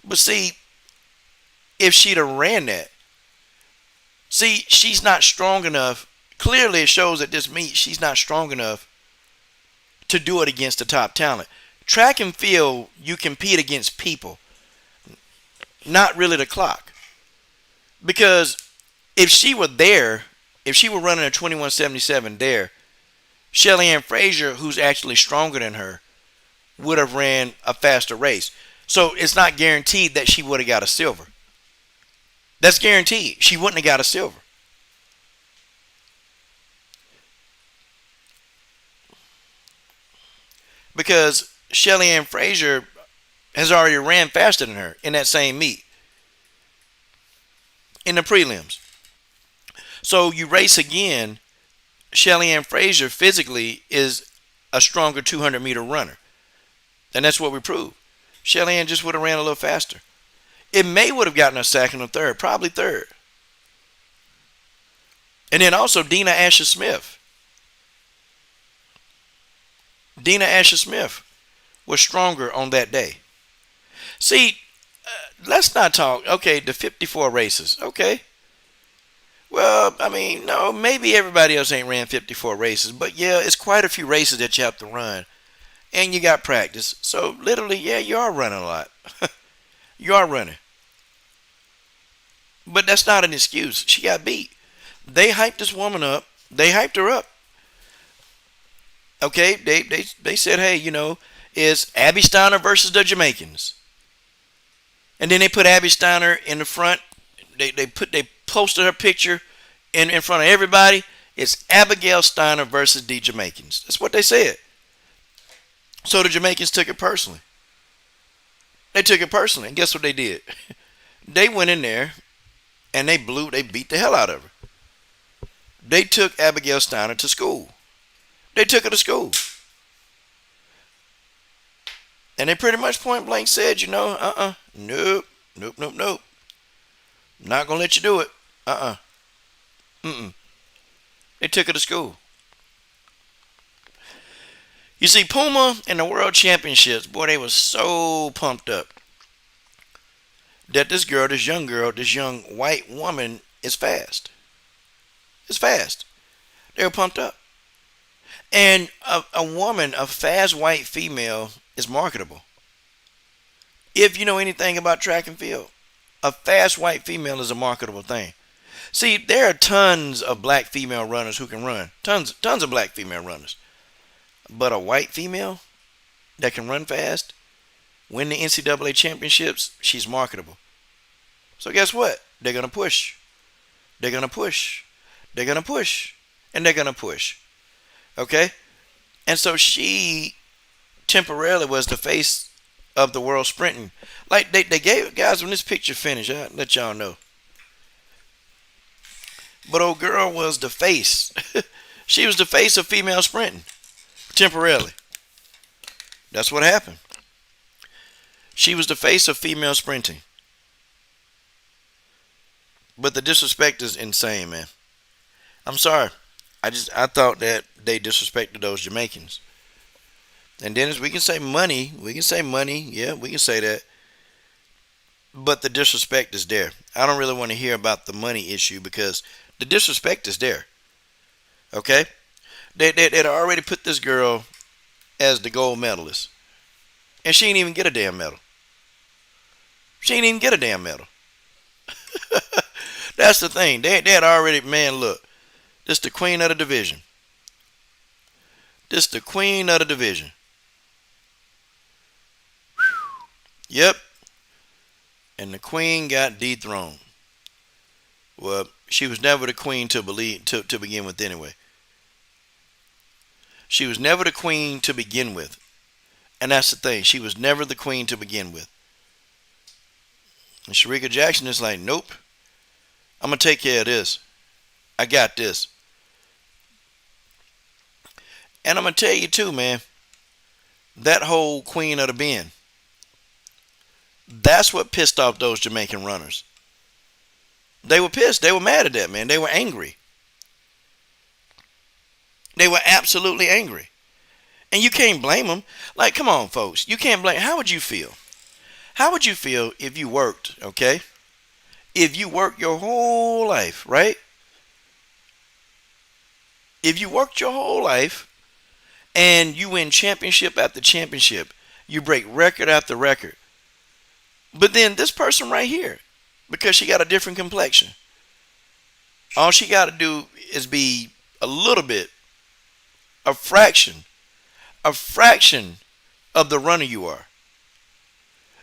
But see, if she'd have ran that, see, she's not strong enough. Clearly, it shows at this meet she's not strong enough to do it against the top talent. Track and field, you compete against people, not really the clock. Because if she were there, if she were running a 2177 there, Shelly Ann Fraser, who's actually stronger than her, would have ran a faster race. So it's not guaranteed that she would have got a silver. That's guaranteed. She wouldn't have got a silver. Because Shelly Ann Fraser has already ran faster than her in that same meet. In the prelims. So you race again, Shelly Ann Fraser physically is a stronger 200-meter runner. And that's what we proved. Shelly Ann just would have ran a little faster. It may would have gotten her second or third, probably third. And then also Dina Asher Smith. Dina Asher Smith was stronger on that day. See, let's not talk, okay, the 54 races, okay. Well, I mean, no, maybe everybody else ain't ran 54 races, but yeah, it's quite a few races that you have to run. And you got practice. So literally, yeah, you are running a lot. You are running. But that's not an excuse. She got beat. They hyped this woman up. They hyped her up. Okay, they said, hey, it's Abby Steiner versus the Jamaicans. And then they put Abby Steiner in the front. They posted her picture in front of everybody. It's Abigail Steiner versus the Jamaicans. That's what they said. So the Jamaicans took it personally. They took it personally. And guess what they did? They went in there and they beat the hell out of her. They took Abigail Steiner to school. They took her to school. And they pretty much point blank said, nope, nope, nope, nope. Not gonna let you do it. Mm-mm. They took her to school. You see, Puma and the World Championships, boy, they was so pumped up that this young white woman is fast. It's fast. They were pumped up. And a woman, a fast white female, is marketable. If you know anything about track and field, a fast white female is a marketable thing. See, there are tons of black female runners who can run. Tons of black female runners. But a white female that can run fast, win the NCAA championships, she's marketable. So guess what? They're going to push. They're going to push. They're going to push. And they're going to push. Okay? And so she temporarily was the face of the world sprinting. Like they gave, guys, when this picture finished, I'll let y'all know. But old girl was the face. She was the face of female sprinting. Temporarily. That's what happened. She was the face of female sprinting. But the disrespect is insane, man. I'm sorry. I thought that they disrespected those Jamaicans. And Dennis, we can say money. Yeah, we can say that. But the disrespect is there. I don't really want to hear about the money issue because the disrespect is there. Okay? They'd already put this girl as the gold medalist. And she didn't even get a damn medal. That's the thing. They had already, man, look. This the queen of the division. Yep. And the queen got dethroned. Well, she was never the queen to begin with anyway. She was never the queen to begin with. And that's the thing. She was never the queen to begin with. And Shericka Jackson is like, nope. I'm going to take care of this. I got this. And I'm going to tell you too, man. That whole queen of the bend. That's what pissed off those Jamaican runners. They were pissed. They were mad at that, man. They were angry. They were absolutely angry. And you can't blame them. Like, come on, folks. You can't blame. How would you feel? How would you feel if you worked, okay? If you worked your whole life, right? If you worked your whole life and you win championship after championship, you break record after record. But then this person right here, because she got a different complexion, all she got to do is be a little bit, a fraction of the runner you are,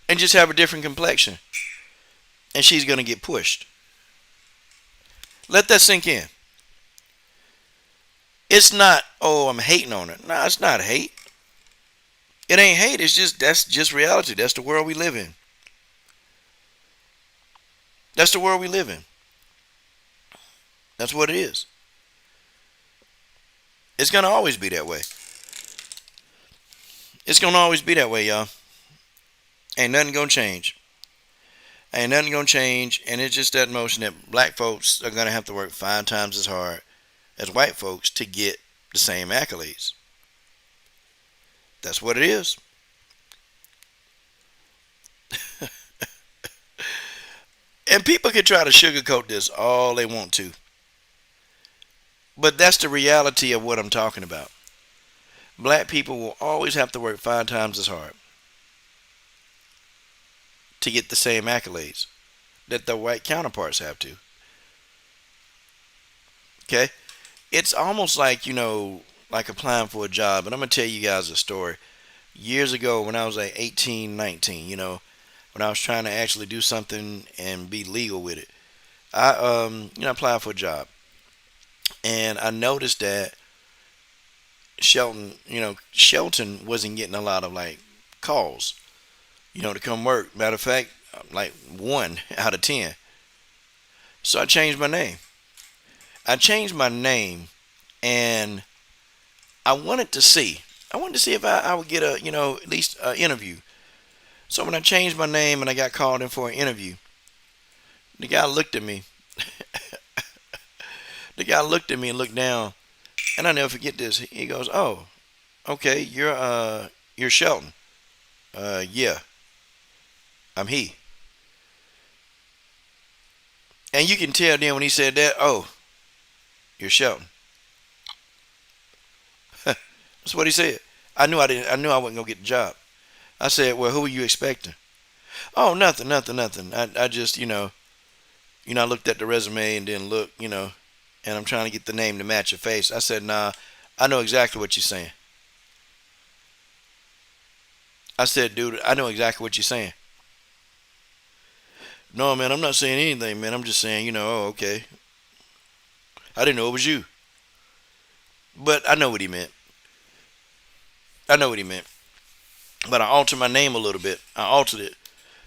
and just have a different complexion, and she's going to get pushed. Let that sink in. It's not, oh, I'm hating on her. No, it's not hate. It ain't hate. That's just reality. That's the world we live in. That's the world we live in. That's what it is. It's going to always be that way. It's going to always be that way, y'all. Ain't nothing going to change. And it's just that notion that black folks are going to have to work 5 times as hard as white folks to get the same accolades. That's what it is. And people can try to sugarcoat this all they want to. But that's the reality of what I'm talking about. Black people will always have to work 5 times as hard to get the same accolades that their white counterparts have to. Okay? It's almost like, like applying for a job. And I'm going to tell you guys a story. Years ago when I was like 18, 19, when I was trying to actually do something and be legal with it, I applied for a job. And I noticed that Shelton wasn't getting a lot of calls, to come work. Matter of fact, 1 out of 10. So I changed my name. I changed my name, and I wanted to see. I wanted to see if I would get a, at least an interview. So when I changed my name and I got called in for an interview, the guy looked at me. The guy looked at me and looked down, and I never forget this. He goes, "Oh, okay, you're Shelton." Yeah, I'm he. And you can tell then when he said that, "Oh, you're Shelton." That's what he said. I knew I didn't. I knew I wasn't gonna get the job. I said, "Well, who are you expecting?" Oh, nothing, nothing, nothing. I just, I looked at the resume and then looked, and I'm trying to get the name to match your face. I said, "Nah, I know exactly what you're saying." I said, "Dude, I know exactly what you're saying." No, man, I'm not saying anything, man. I'm just saying, oh, okay. I didn't know it was you. But I know what he meant. I know what he meant. But I altered my name a little bit. I altered it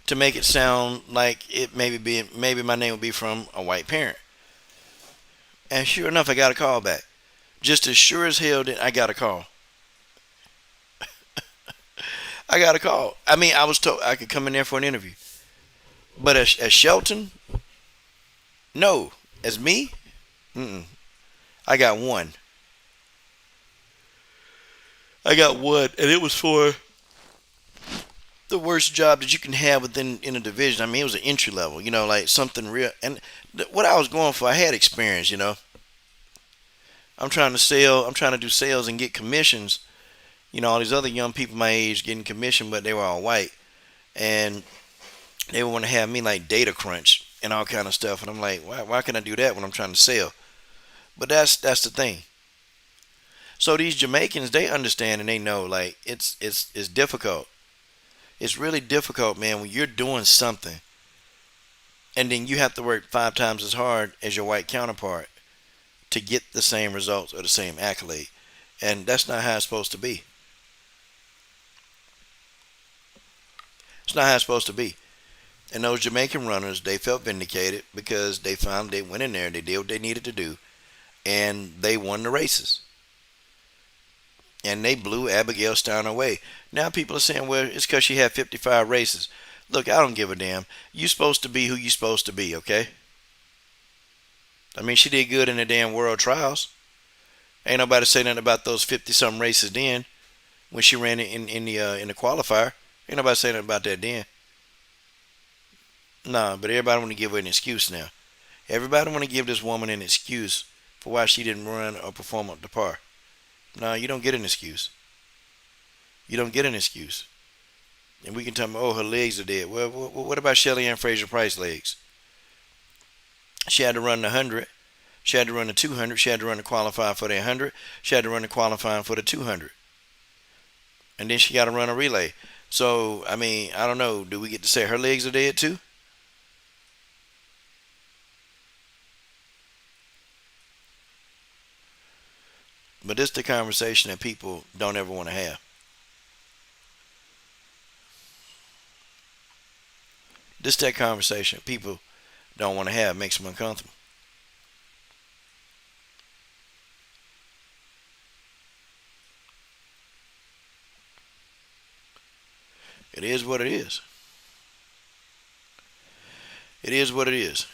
to make it sound like it maybe my name would be from a white parent. And sure enough, I got a call back. Just as sure as hell that I got a call. I got a call. I mean, I was told I could come in there for an interview. But as Shelton, no. As me, mm-mm. I got one. I got one, and it was for the worst job that you can have within in a division. I mean, it was an entry level, like something real. And what I was going for, I had experience. I'm trying to sell. I'm trying to do sales and get commissions. All these other young people my age getting commission, but they were all white, and they want to have me like data crunch and all kind of stuff. And I'm like, why can I do that when I'm trying to sell? But that's the thing. So these Jamaicans, they understand and they know like it's difficult. It's really difficult, man, when you're doing something and then you have to work 5 times as hard as your white counterpart to get the same results or the same accolade. And that's not how it's supposed to be. It's not how it's supposed to be. And those Jamaican runners, they felt vindicated because they found they went in there, they did what they needed to do, and they won the races. And they blew Abigail Steiner away. Now people are saying, well, it's because she had 55 races. Look, I don't give a damn. You supposed to be who you supposed to be, okay? I mean, she did good in the damn world trials. Ain't nobody say nothing about those 50-something races then when she ran in the qualifier. Ain't nobody say nothing about that then. Nah, but everybody want to give her an excuse now. Everybody want to give this woman an excuse for why she didn't run or perform up to par. Nah, you don't get an excuse. You don't get an excuse. And we can tell them, oh, her legs are dead. Well, what about Shelly Ann Fraser Price legs? She had to run the 100. She had to run the 200. She had to run the qualifying for the 100. She had to run the qualifying for the 200. And then she got to run a relay. So, I mean, I don't know. Do we get to say her legs are dead too? But this is the conversation that people don't ever want to have. This is that conversation people don't want to have. Makes them uncomfortable. It is what it is. It is what it is.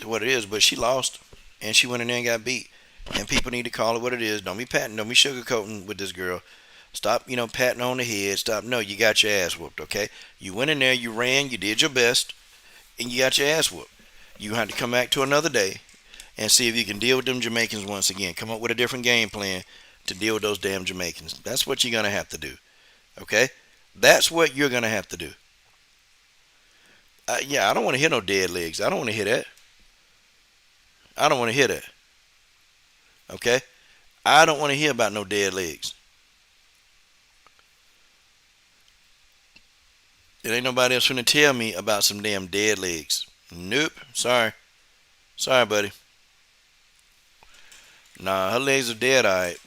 What it is. But she lost, and she went in there and got beat. And people need to call it what it is. Don't be patting. Don't be sugarcoating with this girl. Stop, patting on the head. Stop. No, you got your ass whooped. Okay. You went in there. You ran. You did your best, and you got your ass whooped. You have to come back to another day and see if you can deal with them Jamaicans once again. Come up with a different game plan to deal with those damn Jamaicans. That's what you're gonna have to do. Okay. That's what you're gonna have to do. Yeah, I don't want to hear no dead legs. I don't want to hear that. I don't want to hear that. Okay? I don't want to hear about no dead legs. There ain't nobody else finna tell me about some damn dead legs. Nope. Sorry. Sorry, buddy. Nah, her legs are dead, alright.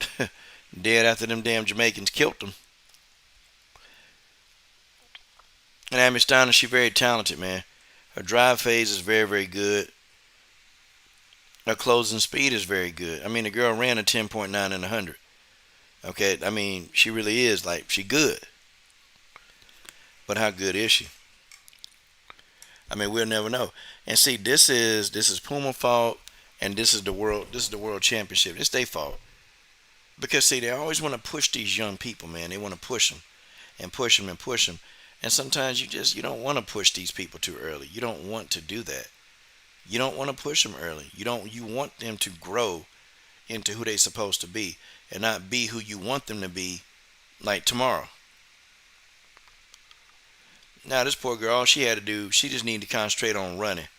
Dead after them damn Jamaicans killed them. And Abby Steiner, she's very talented, man. Her drive phase is very, very good. Her closing speed is very good. I mean, the girl ran a 10.9 in 100. Okay, I mean, she really is like she good, but how good is she? I mean, we'll never know. And see, this is Puma fault, and this is the world championship. It's their fault because see, they always want to push these young people, man. They want to push them and push them and push them, and sometimes you don't want to push these people too early. You don't want to do that. You don't want to push them early. You want them to grow into who they're supposed to be and not be who you want them to be like tomorrow. Now this poor girl, all she had to do, she just needed to concentrate on running.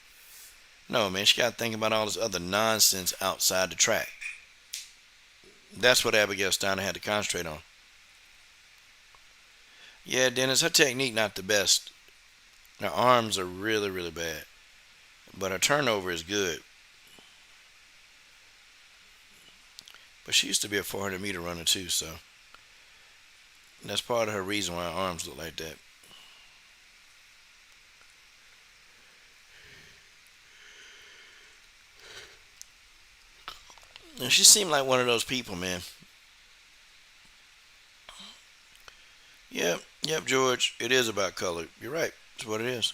No, man, she got to think about all this other nonsense outside the track. That's what Abigail Steiner had to concentrate on. Yeah, Dennis, her technique not the best. Her arms are really, really bad, but her turnover is good. But she used to be a 400-meter runner too, so that's part of her reason why her arms look like that. And she seemed like one of those people, man. Yep, yep, George. It is about color. You're right. That's what it is.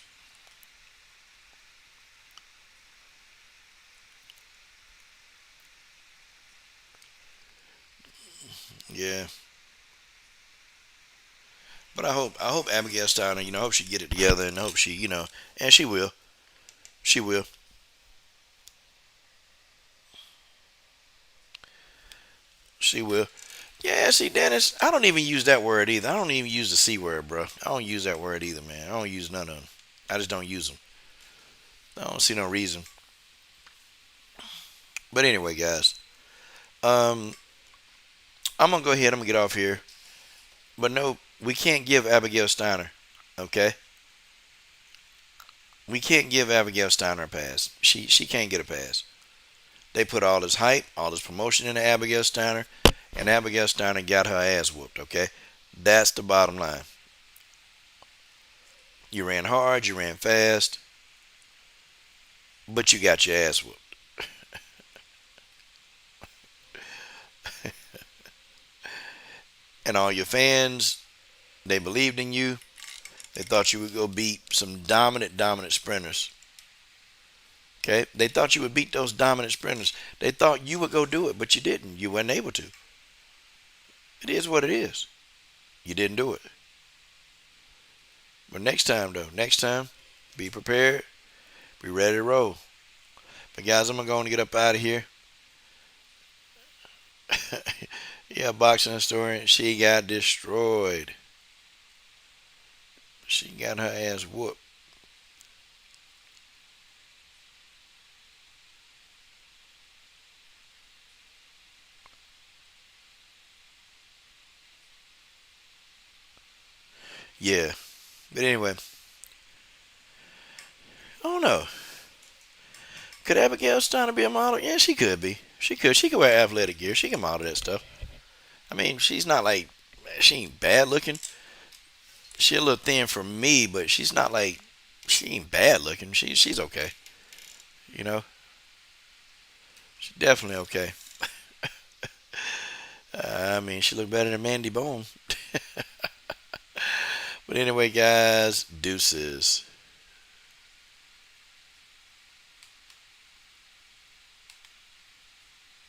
Yeah. But I hope Abigail Steiner, I hope she get it together and I hope she, and she will. She will. She will. Yeah, see, Dennis, I don't even use that word either. I don't even use the C word, bro. I don't use that word either, man. I don't use none of them. I just don't use them. I don't see no reason. But anyway, guys, um, I'm gonna go ahead. I'm gonna get off here. But no, we can't give Abigail Steiner. Okay, we can't give Abigail Steiner a pass. She can't get a pass. They put all this hype, all this promotion into Abigail Steiner, and Abigail Steiner got her ass whooped. Okay, that's the bottom line. You ran hard, you ran fast, but you got your ass whooped. And all your fans, they believed in you. They thought you would go beat some dominant, dominant sprinters. Okay, they thought you would beat those dominant sprinters. They thought you would go do it, but you didn't. You weren't able to. It is what it is. You didn't do it. But next time, though, next time, be prepared. Be ready to roll. But guys, I'm gonna go and get up out of here. Yeah, boxing historian. She got destroyed. She got her ass whooped. Yeah. But anyway, I don't know. Could Abigail Steiner be a model? Yeah, she could be. She could. She could wear athletic gear. She can model that stuff. I mean, she's not like she ain't bad looking. She a little thin for me, but she's not like she ain't bad looking. She's okay. You know, she's definitely okay. I mean, she look better than Mandy Bone. But anyway, guys, deuces.